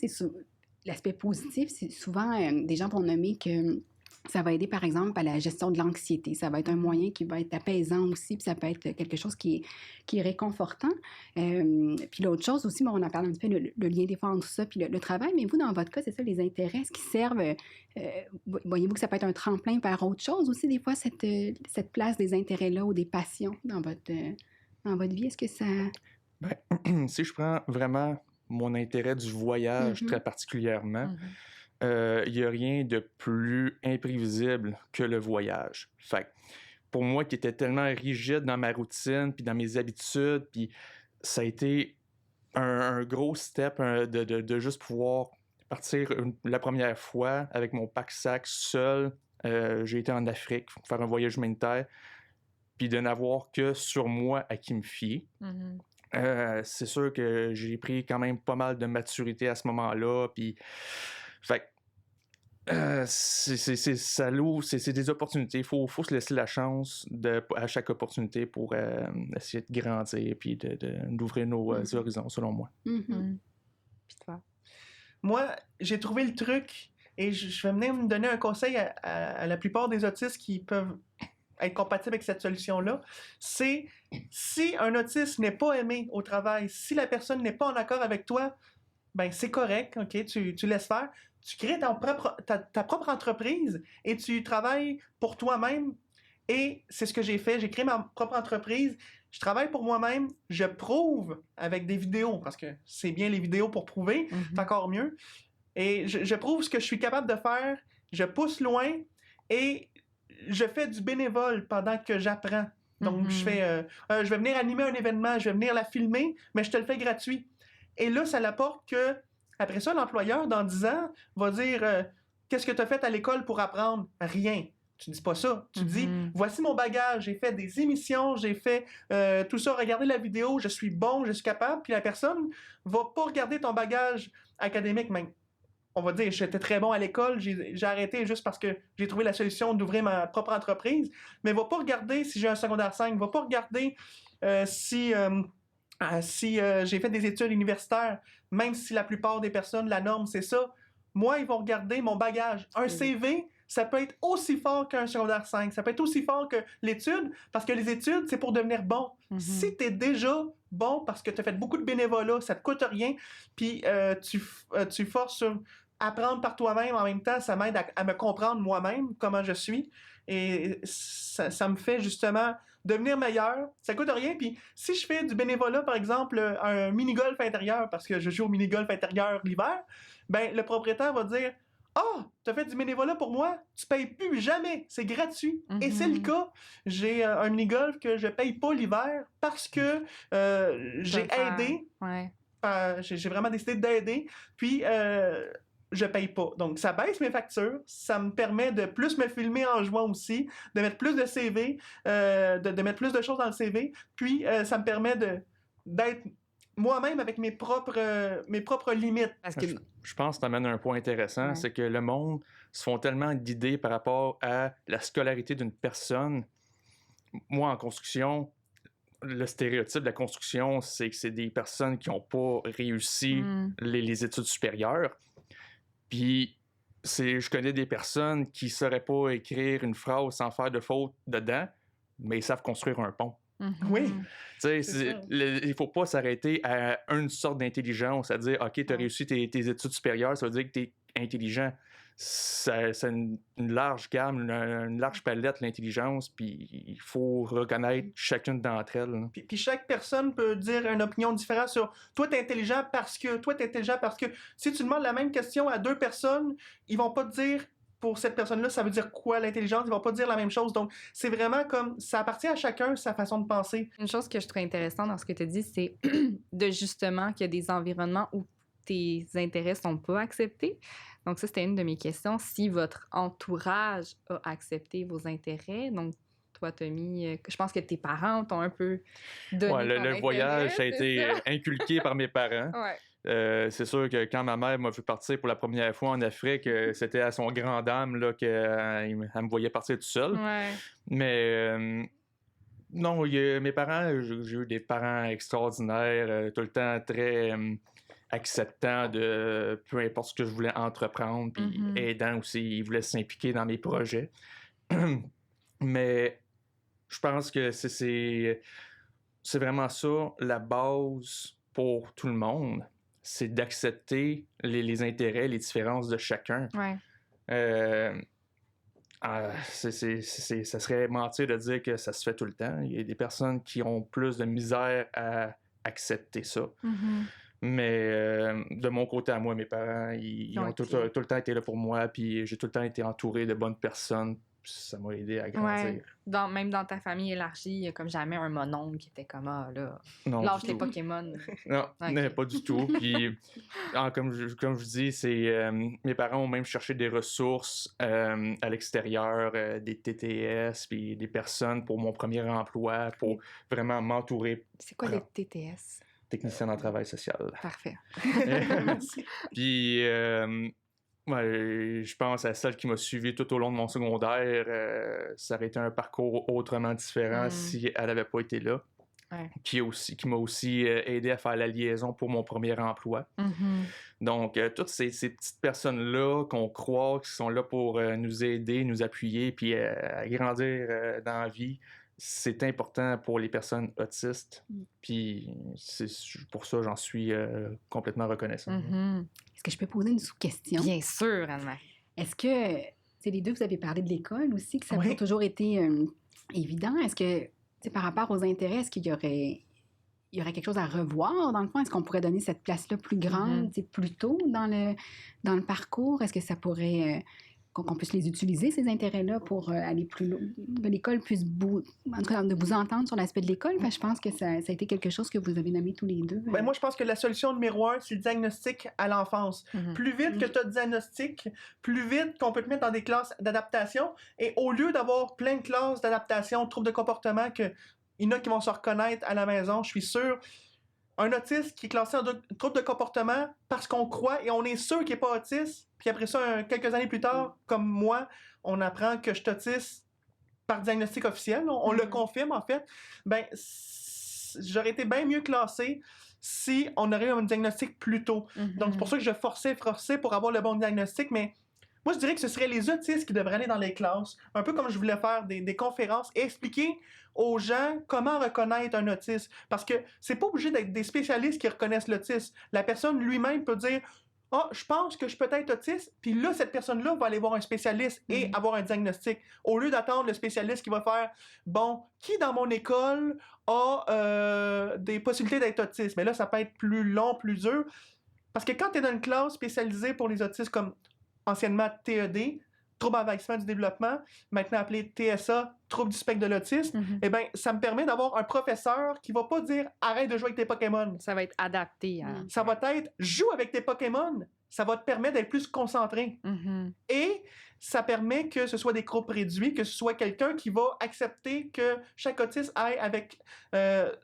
l'aspect positif, c'est souvent des gens vont nommer que ça va aider, par exemple, à la gestion de l'anxiété. Ça va être un moyen qui va être apaisant aussi, puis ça peut être quelque chose qui est réconfortant. Puis l'autre chose aussi, on en parle un petit peu, le lien des fois entre tout ça, puis le travail, mais vous, dans votre cas, c'est ça, les intérêts, est-ce qu'ils servent, voyez-vous que ça peut être un tremplin vers autre chose aussi, des fois, cette place des intérêts-là ou des passions dans votre vie, est-ce que ça... Ben, si je prends vraiment mon intérêt du voyage très particulièrement, il n'y a rien de plus imprévisible que le voyage. Fait que pour moi qui était tellement rigide dans ma routine, puis dans mes habitudes, puis ça a été un gros step de juste pouvoir partir la première fois avec mon pack-sac seul. J'ai été en Afrique, faire un voyage humanitaire, puis de n'avoir que sur moi à qui me fier. C'est sûr que j'ai pris quand même pas mal de maturité à ce moment-là, puis fait c'est des opportunités. Il faut se laisser la chance à chaque opportunité pour essayer de grandir puis d'ouvrir nos horizons, selon moi. Puis toi? Moi, j'ai trouvé le truc et je vais venir me donner un conseil à la plupart des autistes qui peuvent être compatibles avec cette solution-là. C'est si un autiste n'est pas aimé au travail, si la personne n'est pas en accord avec toi, ben c'est correct, ok, tu laisses faire. Tu crées ta propre entreprise et tu travailles pour toi-même. Et c'est ce que j'ai fait. J'ai créé ma propre entreprise. Je travaille pour moi-même. Je prouve avec des vidéos, parce que c'est bien les vidéos pour prouver. C'est encore mieux. Et je prouve ce que je suis capable de faire. Je pousse loin et je fais du bénévole pendant que j'apprends. Donc, je vais venir animer un événement, je vais venir la filmer, mais je te le fais gratuit. Et là, ça l'apporte que après ça, l'employeur, dans 10 ans, va dire qu'est-ce que tu as fait à l'école pour apprendre? Rien. Tu ne dis pas ça. Tu dis voici mon bagage, j'ai fait des émissions, j'ai fait tout ça, regardez la vidéo, je suis bon, je suis capable. Puis la personne va pas regarder ton bagage académique, même. On va dire j'étais très bon à l'école, j'ai arrêté juste parce que j'ai trouvé la solution d'ouvrir ma propre entreprise. Mais va pas regarder si j'ai un secondaire 5, va pas regarder si j'ai fait des études universitaires, même si la plupart des personnes, la norme, c'est ça. Moi, ils vont regarder mon bagage. Un CV, ça peut être aussi fort qu'un secondaire 5, ça peut être aussi fort que l'étude, parce que les études, c'est pour devenir bon. Si tu es déjà bon parce que tu as fait beaucoup de bénévolat, ça te coûte rien, puis tu forces sur apprendre par toi-même en même temps, ça m'aide à me comprendre moi-même, comment je suis, et ça me fait justement devenir meilleur, ça coûte rien, puis si je fais du bénévolat, par exemple, un mini-golf intérieur, parce que je joue au mini-golf intérieur l'hiver, ben le propriétaire va dire « Ah, t'as fait du bénévolat pour moi, tu payes plus jamais, c'est gratuit. » Et c'est le cas. J'ai un mini-golf que je paye pas l'hiver parce que j'ai aidé. Ouais. J'ai vraiment décidé d'aider. Puis, je paye pas. Donc, ça baisse mes factures. Ça me permet de plus me filmer en jouant aussi, de mettre plus de CV, de mettre plus de choses dans le CV. Puis, ça me permet d'être moi-même avec mes propres limites. Parce que... Je pense que tu amènes un point intéressant, c'est que le monde se font tellement d'idées par rapport à la scolarité d'une personne. Moi, en construction, le stéréotype de la construction, c'est que c'est des personnes qui n'ont pas réussi les études supérieures. Puis, je connais des personnes qui ne sauraient pas écrire une phrase sans faire de faute dedans, mais ils savent construire un pont. Oui. Il ne faut pas s'arrêter à une sorte d'intelligence, à dire « OK, tu as réussi tes études supérieures, ça veut dire que tu es intelligent. » C'est une large gamme, une large palette, l'intelligence, puis il faut reconnaître chacune d'entre elles. Puis chaque personne peut dire une opinion différente sur « Toi, t'es intelligent parce que... » Toi, t'es intelligent parce que... Si tu demandes la même question à deux personnes, ils vont pas te dire... Pour cette personne-là, ça veut dire quoi l'intelligence? Ils vont pas dire la même chose. Donc, c'est vraiment comme... Ça appartient à chacun, sa façon de penser. Une chose que je trouve intéressante dans ce que tu dis, c'est de justement qu'il y a des environnements où tes intérêts sont pas acceptés. Donc ça, c'était une de mes questions. Si votre entourage a accepté vos intérêts, donc toi, Tommy, je pense que tes parents t'ont un peu donné le voyage a été inculqué par mes parents. Ouais. C'est sûr que quand ma mère m'a vu partir pour la première fois en Afrique, c'était à son grand dame là, qu'elle me voyait partir tout seul. Ouais. Mais non, mes parents, j'ai eu des parents extraordinaires, tout le temps très acceptants de peu importe ce que je voulais entreprendre, puis aidants aussi, ils voulaient s'impliquer dans mes projets. Mais je pense que c'est vraiment ça, la base pour tout le monde, c'est d'accepter les intérêts, les différences de chacun. Ouais. Ça serait mentir de dire que ça se fait tout le temps. Il y a des personnes qui ont plus de misère à accepter ça. Mais de mon côté à moi, mes parents, ils ont tout le temps été là pour moi, puis j'ai tout le temps été entouré de bonnes personnes. Ça m'a aidé à grandir. Ouais. Même dans ta famille élargie, il y a comme jamais un mononcle qui était comme « Ah, là, lâche les Pokémon. » Non, pas du tout. Puis, comme je dis, c'est mes parents ont même cherché des ressources à l'extérieur, des TTS, puis des personnes pour mon premier emploi, pour vraiment m'entourer. C'est quoi les TTS? Technicien en travail social. Parfait. Puis... je pense à celle qui m'a suivi tout au long de mon secondaire. Ça aurait été un parcours autrement différent si elle n'avait pas été là. Ouais. Qui m'a aussi aidé à faire la liaison pour mon premier emploi. Donc, toutes ces petites personnes-là qu'on croit qui sont là pour nous aider, nous appuyer, puis à grandir dans la vie, c'est important pour les personnes autistes. Puis, pour ça, j'en suis complètement reconnaissant. Est-ce que je peux poser une sous-question? Bien sûr, Anne-Marie. Est-ce que, c'est les deux, vous avez parlé de l'école aussi, que ça n'a pas toujours été évident. Est-ce que, par rapport aux intérêts, est-ce qu'il y aurait quelque chose à revoir dans le fond? Est-ce qu'on pourrait donner cette place-là plus grande, plus tôt dans le parcours? Est-ce que ça pourrait... qu'on puisse les utiliser, ces intérêts-là, pour aller plus loin, de l'école puisse en tout cas, de vous entendre sur l'aspect de l'école. Je pense que ça a été quelque chose que vous avez nommé tous les deux. Ben moi, je pense que la solution numéro 1, c'est le diagnostic à l'enfance. Plus vite que tu as de diagnostic, plus vite qu'on peut te mettre dans des classes d'adaptation. Et au lieu d'avoir plein de classes d'adaptation, de troubles de comportement, il y en a qui vont se reconnaître à la maison, je suis sûr. Un autiste qui est classé en trouble de comportement parce qu'on croit et on est sûr qu'il n'est pas autiste. Puis après ça, quelques années plus tard, comme moi, on apprend que je suis autiste par diagnostic officiel. On le confirme, en fait. Ben, j'aurais été bien mieux classé si on aurait eu un diagnostic plus tôt. Donc, c'est pour ça que je forçais pour avoir le bon diagnostic. Mais Moi, je dirais que ce serait les autistes qui devraient aller dans les classes, un peu comme je voulais faire des conférences et expliquer aux gens comment reconnaître un autiste. Parce que c'est pas obligé d'être des spécialistes qui reconnaissent l'autisme. La personne lui-même peut dire « Ah, je pense que je peux être autiste », puis là, cette personne-là va aller voir un spécialiste et avoir un diagnostic. Au lieu d'attendre le spécialiste qui va faire « Bon, qui dans mon école a des possibilités d'être autiste? » Mais là, ça peut être plus long, plus dur. Parce que quand tu es dans une classe spécialisée pour les autistes comme anciennement TED, trouble envahissement du développement, maintenant appelé TSA, trouble du spectre de l'autisme, eh bien, ça me permet d'avoir un professeur qui va pas dire « Arrête de jouer avec tes Pokémon ». Ça va être adapté à... Ça va être « Joue avec tes Pokémon ». Ça va te permettre d'être plus concentré. Et ça permet que ce soit des groupes réduits, que ce soit quelqu'un qui va accepter que chaque autiste aille avec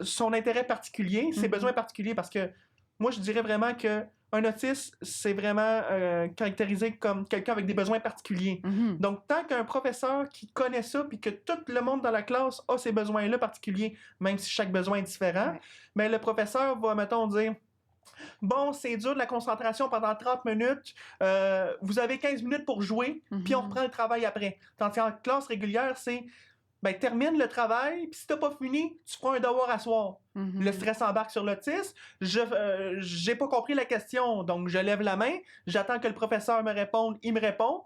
son intérêt particulier, ses besoins particuliers, parce que moi, je dirais vraiment que un autiste, c'est vraiment caractérisé comme quelqu'un avec des besoins particuliers. Donc, tant qu'un professeur qui connaît ça, puis que tout le monde dans la classe a ces besoins-là particuliers, même si chaque besoin est différent, mais le professeur va, mettons, dire « Bon, c'est dur de la concentration pendant 30 minutes, vous avez 15 minutes pour jouer, puis on reprend le travail après. » Tandis qu'en classe régulière, c'est ben, termine le travail, puis si t'as pas fini, tu feras un devoir à soir. Le stress embarque sur l'autisme. J'ai pas compris la question, donc je lève la main, j'attends que le professeur me réponde, il me répond.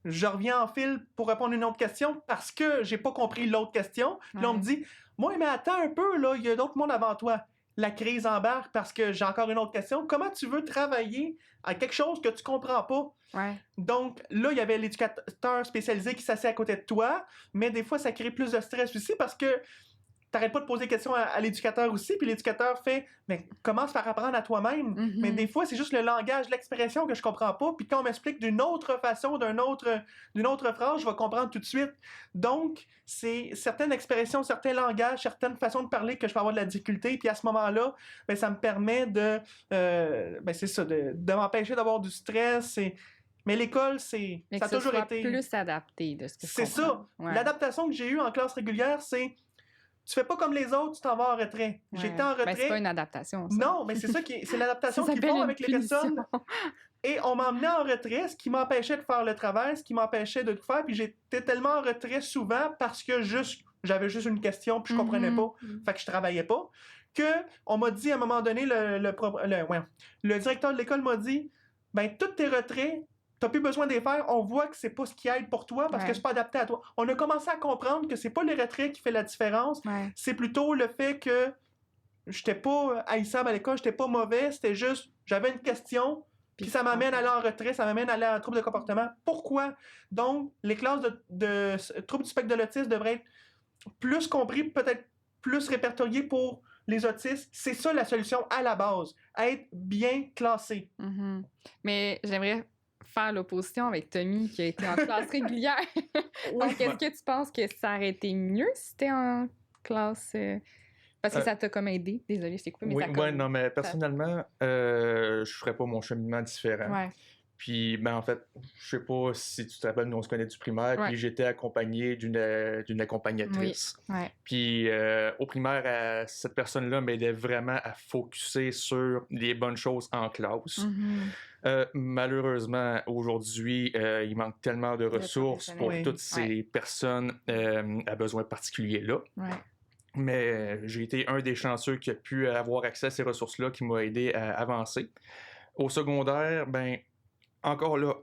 Je reviens en file pour répondre à une autre question parce que j'ai pas compris l'autre question. Puis là, on me dit « Moi, mais attends un peu, là, il y a d'autres mondes avant toi. » La crise embarque parce que j'ai encore une autre question. Comment tu veux travailler à quelque chose que tu comprends pas? Donc, là, il y avait l'éducateur spécialisé qui s'assied à côté de toi, mais des fois, ça crée plus de stress aussi parce que t'arrêtes pas de poser des questions à l'éducateur aussi, puis l'éducateur fait « Mais commence par apprendre à toi-même. Mais des fois, c'est juste le langage, l'expression que je comprends pas, puis quand on m'explique d'une autre façon, d'une autre phrase, je vais comprendre tout de suite. Donc, c'est certaines expressions, certains langages, certaines façons de parler que je peux avoir de la difficulté, puis à ce moment-là, ben, ça me permet de m'empêcher d'avoir du stress. Mais l'école, ça a toujours été plus adapté de ce que c'est ça. L'adaptation que j'ai eue en classe régulière, c'est tu fais pas comme les autres, tu t'en vas en retrait. J'étais en retrait. Ben, c'est pas une adaptation, ça. Non, mais c'est ça c'est l'adaptation qu'ils font avec les personnes. Et on m'emmenait en retrait, ce qui m'empêchait de faire le travail, ce qui m'empêchait de tout faire. Puis j'étais tellement en retrait souvent parce que j'avais juste une question puis je comprenais pas. Fait que je travaillais pas. Que on m'a dit à un moment donné, le directeur de l'école m'a dit ben tous tes retraits, t'as plus besoin de les faire, on voit que c'est pas ce qui aide pour toi parce que c'est pas adapté à toi. On a commencé à comprendre que c'est pas les retraits qui fait la différence, c'est plutôt le fait que j'étais pas haïssable à l'école, j'étais pas mauvais, c'était juste, j'avais une question, puis ça m'amène à aller en retrait, ça m'amène à aller en trouble de comportement. Pourquoi? Donc, les classes de trouble du spectre de l'autisme devraient être plus compris, peut-être plus répertoriées pour les autistes. C'est ça la solution à la base, être bien classé. Mais j'aimerais faire l'opposition avec Tommy qui a été en classe régulière. Donc, est-ce que tu penses que ça aurait été mieux si t'étais en classe... Parce que ça t'a comme aidé. Désolée, je t'ai coupé, mais ça comme... non, mais personnellement, je ferais pas mon cheminement différent. Puis, ben en fait, je sais pas si tu te rappelles, nous on se connaît du primaire, puis j'étais accompagné d'une accompagnatrice. Puis au primaire, cette personne-là m'aidait vraiment à focusser sur les bonnes choses en classe. Malheureusement, aujourd'hui, il manque tellement de ressources pour toutes ces personnes à besoins particuliers-là. Mais j'ai été un des chanceux qui a pu avoir accès à ces ressources-là, qui m'a aidé à avancer. Au secondaire, ben encore là,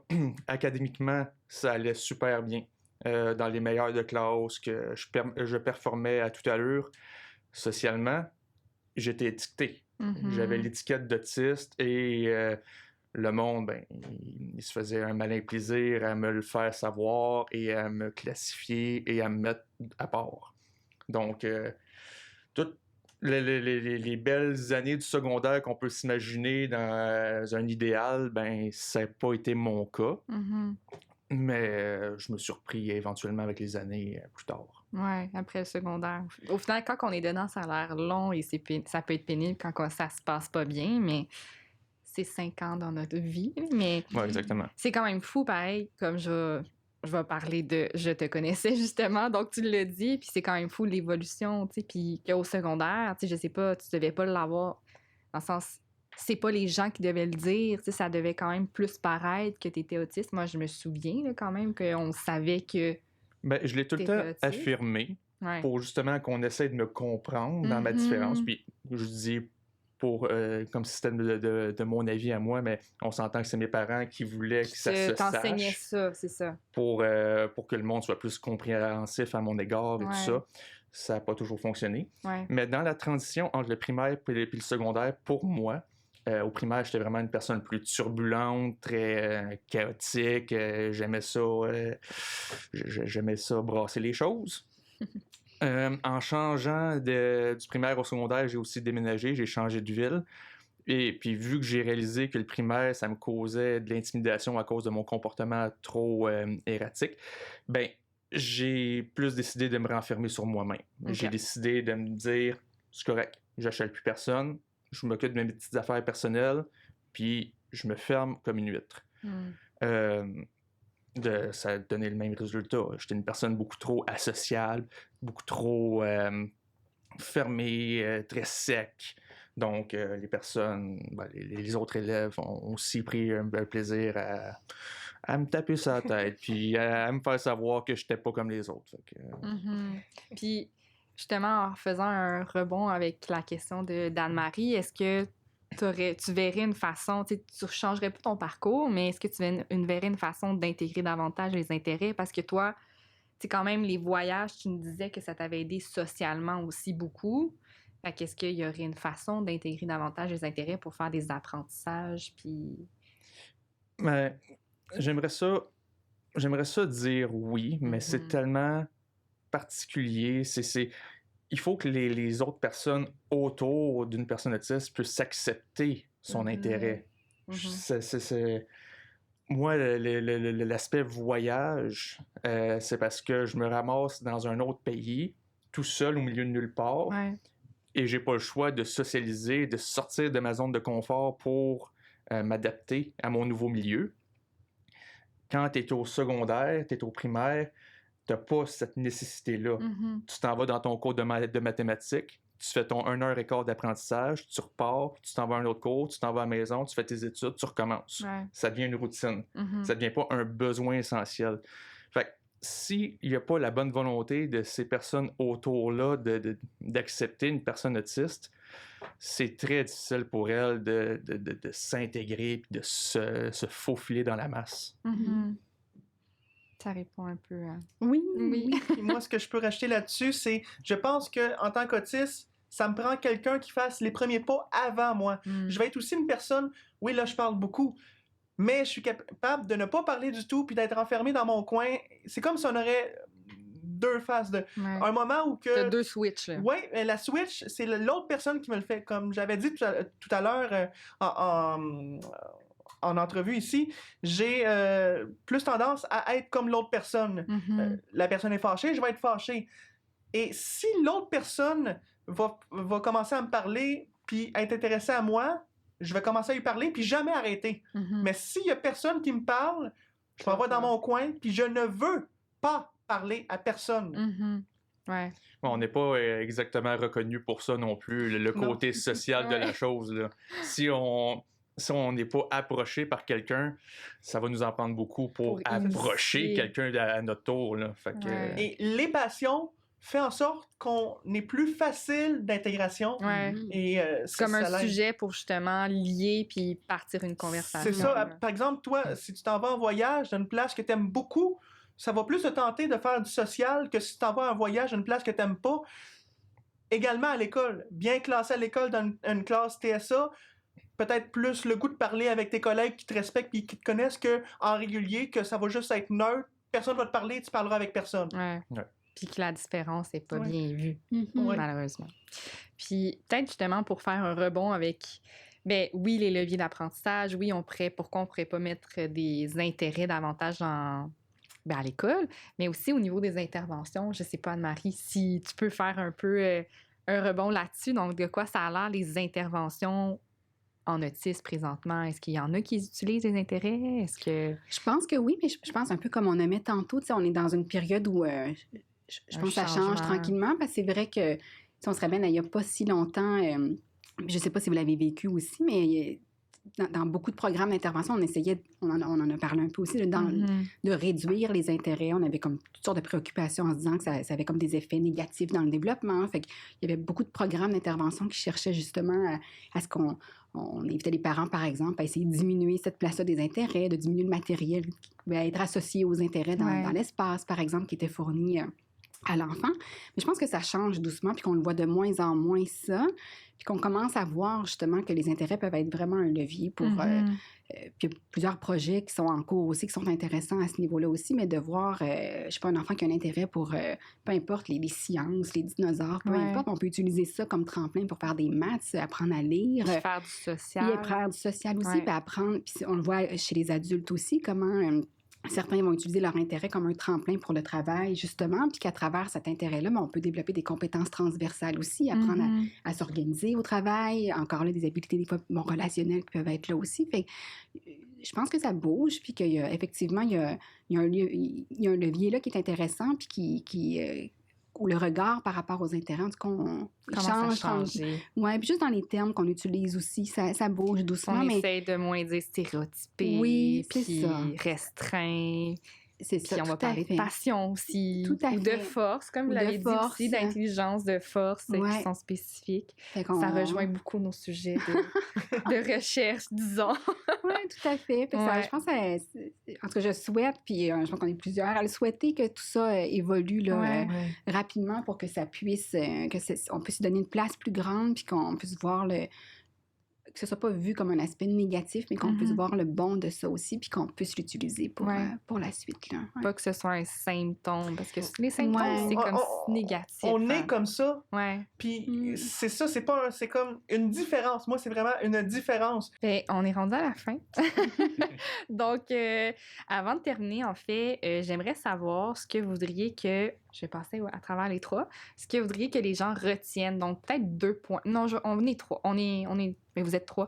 académiquement, ça allait super bien. Dans les meilleurs de classe, que je performais à toute allure. Socialement, j'étais étiqueté. J'avais l'étiquette d'autiste et le monde, ben, il se faisait un malin plaisir à me le faire savoir et à me classifier et à me mettre à part. Donc, toutes les belles années du secondaire qu'on peut s'imaginer dans un idéal, ben ça n'a pas été mon cas. Mais je me suis repris éventuellement avec les années plus tard. Après le secondaire. Au final, quand on est dedans, ça a l'air long et ça peut être pénible quand ça se passe pas bien, mais c'est 5 ans dans notre vie. Mais exactement. C'est quand même fou, pareil, comme je vais parler de « je te connaissais » justement, donc tu l'as dit, puis c'est quand même fou l'évolution, tu sais, puis qu'au secondaire, tu sais, je sais pas, tu devais pas l'avoir, dans le sens, c'est pas les gens qui devaient le dire, tu sais, ça devait quand même plus paraître que tu étais autiste. Moi, je me souviens là, quand même qu'on savait que Ben, je l'ai tout le t'étais temps autiste. affirmé Ouais. pour justement qu'on essaie de me comprendre dans ma différence. Puis je dis pour comme système de mon avis à moi, mais on s'entend que c'est mes parents qui voulaient que ça se T'enseignais sache ça, c'est ça. pour que le monde soit plus compréhensif à mon égard et tout Ouais. ça. Ça n'a pas toujours fonctionné. Ouais. Mais dans la transition entre le primaire et le secondaire, pour moi, au primaire, j'étais vraiment une personne plus turbulente, très chaotique. J'aimais ça brasser les choses. En changeant du primaire au secondaire, j'ai aussi déménagé, j'ai changé de ville. Et puis, vu que j'ai réalisé que le primaire, ça me causait de l'intimidation à cause de mon comportement trop erratique, ben, j'ai plus décidé de me renfermer sur moi-même. Okay. J'ai décidé de me dire, c'est correct, j'achète plus personne, je m'occupe de mes petites affaires personnelles, puis je me ferme comme une huître. Ça a donné le même résultat. J'étais une personne beaucoup trop asociale, beaucoup trop fermée, très sec. Donc, les personnes, les autres élèves ont aussi pris un plaisir à me taper sur la tête, puis à me faire savoir que je n'étais pas comme les autres. Fait que, Puis, justement, en faisant un rebond avec la question d'Anne-Marie, est-ce que tu verrais une façon, tu ne changerais pas ton parcours, mais est-ce que tu verrais une façon d'intégrer davantage les intérêts? Parce que toi, tu sais, quand même, les voyages, tu me disais que ça t'avait aidé socialement aussi beaucoup. Fait qu'est-ce qu'il y aurait une façon d'intégrer davantage les intérêts pour faire des apprentissages, puis... Mais j'aimerais ça dire oui, mais c'est tellement particulier. Il faut que les autres personnes autour d'une personne autiste puissent accepter son intérêt. Moi, l'aspect voyage, c'est parce que je me ramasse dans un autre pays, tout seul au milieu de nulle part, et j'ai pas le choix de socialiser, de sortir de ma zone de confort pour m'adapter à mon nouveau milieu. Quand tu es au secondaire, tu es au primaire, tu n'as pas cette nécessité-là. Tu t'en vas dans ton cours de mathématiques, tu fais ton 1h15 d'apprentissage, tu repars, tu t'en vas à un autre cours, tu t'en vas à la maison, tu fais tes études, tu recommences. Ça devient une routine. Ça ne devient pas un besoin essentiel. Fait que s'il n'y a pas la bonne volonté de ces personnes autour-là d'accepter une personne autiste, c'est très difficile pour elle de s'intégrer et de se faufiler dans la masse. Ça répond un peu à... Oui. Puis moi, ce que je peux rajouter là-dessus, c'est, je pense qu'en tant qu'autiste, ça me prend quelqu'un qui fasse les premiers pas avant moi. Je vais être aussi une personne, oui, là, je parle beaucoup, mais je suis capable de ne pas parler du tout puis d'être enfermé dans mon coin. C'est comme si on aurait deux faces de... Un moment où que... T'as deux switches, là. Oui, la switch, c'est l'autre personne qui me le fait. Comme j'avais dit tout à l'heure en entrevue ici, j'ai plus tendance à être comme l'autre personne. La personne est fâchée, je vais être fâché. Et si l'autre personne va commencer à me parler puis être intéressée à moi, je vais commencer à lui parler puis jamais arrêter. Mais s'il y a personne qui me parle, je m'en vais dans mon coin puis je ne veux pas parler à personne. Ouais. On n'est pas exactement reconnu pour ça non plus, le côté social de la chose. Là. Si on n'est pas approché par quelqu'un, ça va nous en prendre beaucoup pour approcher quelqu'un à notre tour. Là. Fait que, Et les passions fait en sorte qu'on est plus facile d'intégration. Et, comme un sujet pour justement lier puis partir une conversation. C'est ça. Par exemple, toi, si tu t'en vas en voyage dans une place que tu aimes beaucoup, ça va plus te tenter de faire du social que si tu t'en vas en voyage dans une place que tu n'aimes pas. Également à l'école. Bien classé à l'école dans une classe TSA, peut-être plus le goût de parler avec tes collègues qui te respectent et qui te connaissent qu'en régulier, que ça va juste être neutre. Personne va te parler, tu parleras avec personne. Puis que la différence n'est pas bien vue, malheureusement. Puis peut-être justement pour faire un rebond avec, oui, les leviers d'apprentissage, oui, pourquoi on ne pourrait pas mettre des intérêts davantage à l'école, mais aussi au niveau des interventions. Je ne sais pas, Anne-Marie, si tu peux faire un peu un rebond là-dessus. Donc, de quoi ça a l'air, les interventions en autisme présentement? Est-ce qu'il y en a qui utilisent les intérêts? Est-ce que... Je pense que oui, mais je pense un peu comme on a mis tantôt, on est dans une période où je pense que ça change tranquillement, parce que c'est vrai que on se ramène à il n'y a pas si longtemps, je ne sais pas si vous l'avez vécu aussi, mais dans beaucoup de programmes d'intervention, on en a parlé un peu aussi, de réduire les intérêts. On avait comme toutes sortes de préoccupations en se disant que ça avait comme des effets négatifs dans le développement. Fait qu'il y avait beaucoup de programmes d'intervention qui cherchaient justement à ce qu'on invitait les parents, par exemple, à essayer de diminuer cette place-là des intérêts, de diminuer le matériel qui pouvait être associé aux intérêts dans l'espace, par exemple, qui était fourni à l'enfant. Mais je pense que ça change doucement, puis qu'on le voit de moins en moins ça, puis qu'on commence à voir justement que les intérêts peuvent être vraiment un levier pour... puis il y a plusieurs projets qui sont en cours aussi, qui sont intéressants à ce niveau-là aussi, mais de voir, je sais pas, un enfant qui a un intérêt pour, peu importe, les sciences, les dinosaures, peu importe, on peut utiliser ça comme tremplin pour faire des maths, apprendre à lire. Puis faire du social. Puis faire du social aussi, puis apprendre... Puis on le voit chez les adultes aussi, comment... certains vont utiliser leur intérêt comme un tremplin pour le travail, justement, puis qu'à travers cet intérêt-là, on peut développer des compétences transversales aussi, apprendre à s'organiser au travail, encore là, des habiletés des fois relationnelles qui peuvent être là aussi. Fait je pense que ça bouge, puis qu'effectivement, il y a un levier là qui est intéressant, puis ou le regard par rapport aux intérêts, en tout cas, on change. Oui, puis juste dans les termes qu'on utilise aussi, ça bouge doucement. On essaie de moins dire stéréotypé, puis restreint. C'est ça, puis on va parler de passion aussi, tout à fait. Ou de force, comme vous l'avez dit aussi, d'intelligence, de force qui sont spécifiques. Ça rejoint beaucoup nos sujets de recherche, disons. Oui, tout à fait. Je pense en tout cas, je souhaite, puis je pense qu'on est plusieurs à le souhaiter, que tout ça évolue là, rapidement pour que ça puisse, on puisse se donner une place plus grande, puis qu'on puisse voir que ce soit pas vu comme un aspect négatif, mais qu'on puisse voir le bon de ça aussi, puis qu'on puisse l'utiliser pour la suite. Là. Pas que ce soit un symptôme, parce que les symptômes, c'est comme négatif. On est comme ça. Puis c'est ça, c'est comme une différence. Moi, c'est vraiment une différence. Ben, on est rendu à la fin. Donc, avant de terminer, en fait, j'aimerais savoir ce que vous voudriez que... Je vais passer à travers les trois. Ce que vous voudriez que les gens retiennent. Donc, peut-être 2 points. Non, on est 3. Mais vous êtes 3.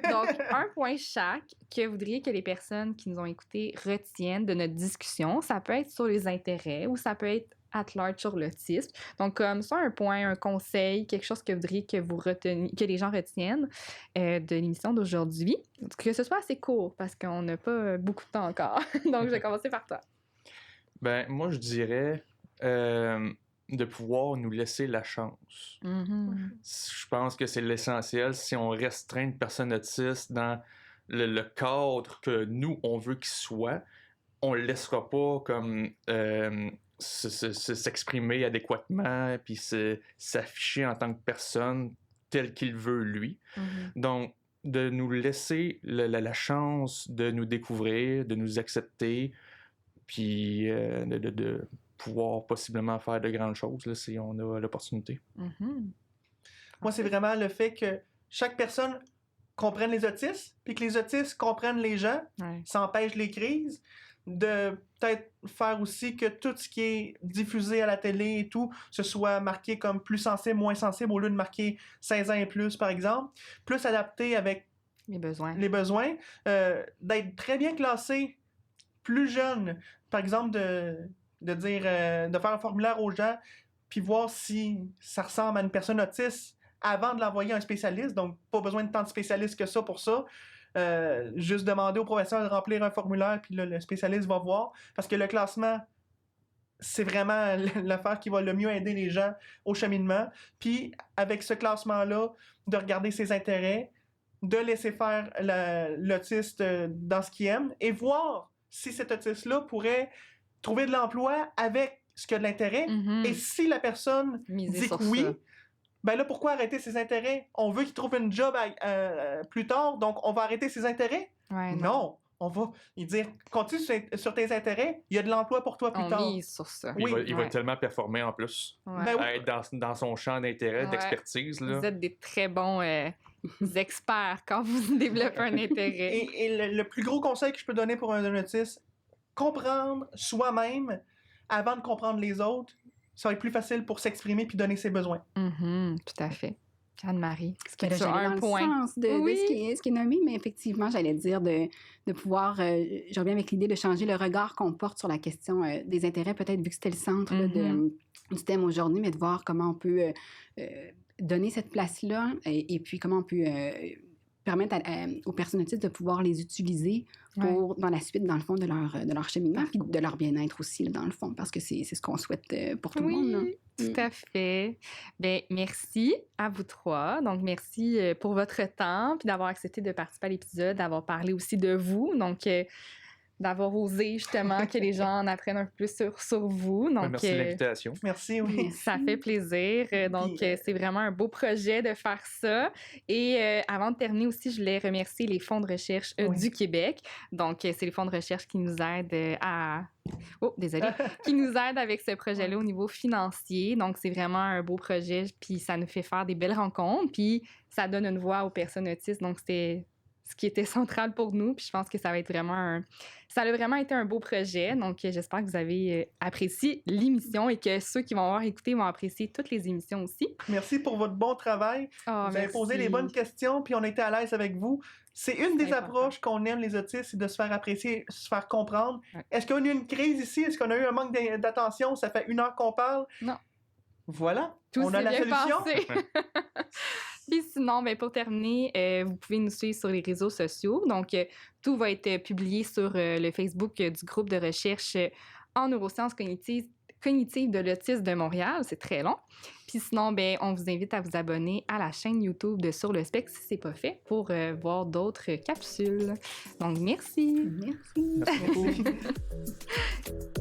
Donc, 1 point chaque que vous voudriez que les personnes qui nous ont écoutés retiennent de notre discussion. Ça peut être sur les intérêts ou ça peut être at large sur l'autisme. Donc, comme ça, un point, un conseil, quelque chose que vous voudriez que les gens retiennent de l'émission d'aujourd'hui. Que ce soit assez court, parce qu'on n'a pas beaucoup de temps encore. Donc, je vais commencer par toi. Ben, moi, je dirais... de pouvoir nous laisser la chance. Je pense que c'est l'essentiel. Si on restreint une personne autiste dans le cadre que nous, on veut qu'il soit, on le laissera pas comme s'exprimer adéquatement puis s'afficher en tant que personne telle qu'il veut lui. Donc, de nous laisser la chance de nous découvrir, de nous accepter, puis de pouvoir possiblement faire de grandes choses là, si on a l'opportunité. Moi, c'est vraiment le fait que chaque personne comprenne les autistes, puis que les autistes comprennent les gens, ça empêche les crises, de peut-être faire aussi que tout ce qui est diffusé à la télé et tout, ce soit marqué comme plus sensible, moins sensible, au lieu de marquer 16 ans et plus, par exemple, plus adapté avec les besoins, d'être très bien classé, plus jeune, par exemple, de dire, de faire un formulaire aux gens, puis voir si ça ressemble à une personne autiste avant de l'envoyer à un spécialiste. Donc, pas besoin de tant de spécialistes que ça pour ça. Juste demander au professeur de remplir un formulaire, puis là, le spécialiste va voir. Parce que le classement, c'est vraiment l'affaire qui va le mieux aider les gens au cheminement. Puis, avec ce classement-là, de regarder ses intérêts, de laisser faire l'autiste dans ce qu'il aime, et voir si cet autiste-là pourrait trouver de l'emploi avec ce qui a de l'intérêt. Et si la personne dit que oui, ben là, pourquoi arrêter ses intérêts? On veut qu'il trouve une job plus tard, donc on va arrêter ses intérêts? Non. On va lui dire, continue sur tes intérêts, il y a de l'emploi pour toi plus tard. On mise sur ça. Il va tellement performer en plus. Être dans son champ d'intérêt, d'expertise. Là. Vous êtes des très bons experts quand vous développez un intérêt. Et le plus gros conseil que je peux donner pour un autiste, comprendre soi-même avant de comprendre les autres, ça va être plus facile pour s'exprimer puis donner ses besoins. Tout à fait. Anne-Marie, est-ce que tu as un point? Dans le sens de ce qui est nommé, mais effectivement, j'allais dire de pouvoir, je reviens avec l'idée de changer le regard qu'on porte sur la question des intérêts, peut-être vu que c'était le centre là, du thème aujourd'hui, mais de voir comment on peut donner cette place-là et puis comment on peut permettre aux personnes autistes de pouvoir les utiliser dans la suite, dans le fond, de leur cheminement, puis de leur bien-être aussi, là, dans le fond, parce que c'est ce qu'on souhaite pour tout le monde. Là. Tout à fait. Bien, merci à vous trois. Donc, merci pour votre temps, puis d'avoir accepté de participer à l'épisode, d'avoir parlé aussi de vous. Donc, d'avoir osé justement que les gens en apprennent un peu plus sur vous. Donc, merci de l'invitation. Merci, oui. Ça fait plaisir. Donc, c'est vraiment un beau projet de faire ça. Et avant de terminer aussi, je voulais remercier les fonds de recherche du Québec. Donc, c'est les fonds de recherche qui nous aident qui nous aident avec ce projet-là au niveau financier. Donc, c'est vraiment un beau projet, puis ça nous fait faire des belles rencontres, puis ça donne une voix aux personnes autistes. Donc, c'était ce qui était central pour nous, puis je pense que ça va être vraiment ça a vraiment été un beau projet, donc j'espère que vous avez apprécié l'émission et que ceux qui vont avoir écouté vont apprécier toutes les émissions aussi. Merci pour votre bon travail. Vous avez posé les bonnes questions, puis on a été à l'aise avec vous. C'est une des approches qu'on aime, les autistes, c'est de se faire apprécier, se faire comprendre. Ouais. Est-ce qu'on a eu une crise ici? Est-ce qu'on a eu un manque d'attention? Ça fait 1 heure qu'on parle? Non. Voilà, on a la solution. Puis sinon, bien, pour terminer, vous pouvez nous suivre sur les réseaux sociaux. Donc, tout va être publié sur le Facebook du groupe de recherche en neurosciences cognitives de l'autisme de Montréal. C'est très long. Puis sinon, bien, on vous invite à vous abonner à la chaîne YouTube de Sur le spectre si ce n'est pas fait pour voir d'autres capsules. Donc, merci. Merci. Merci beaucoup.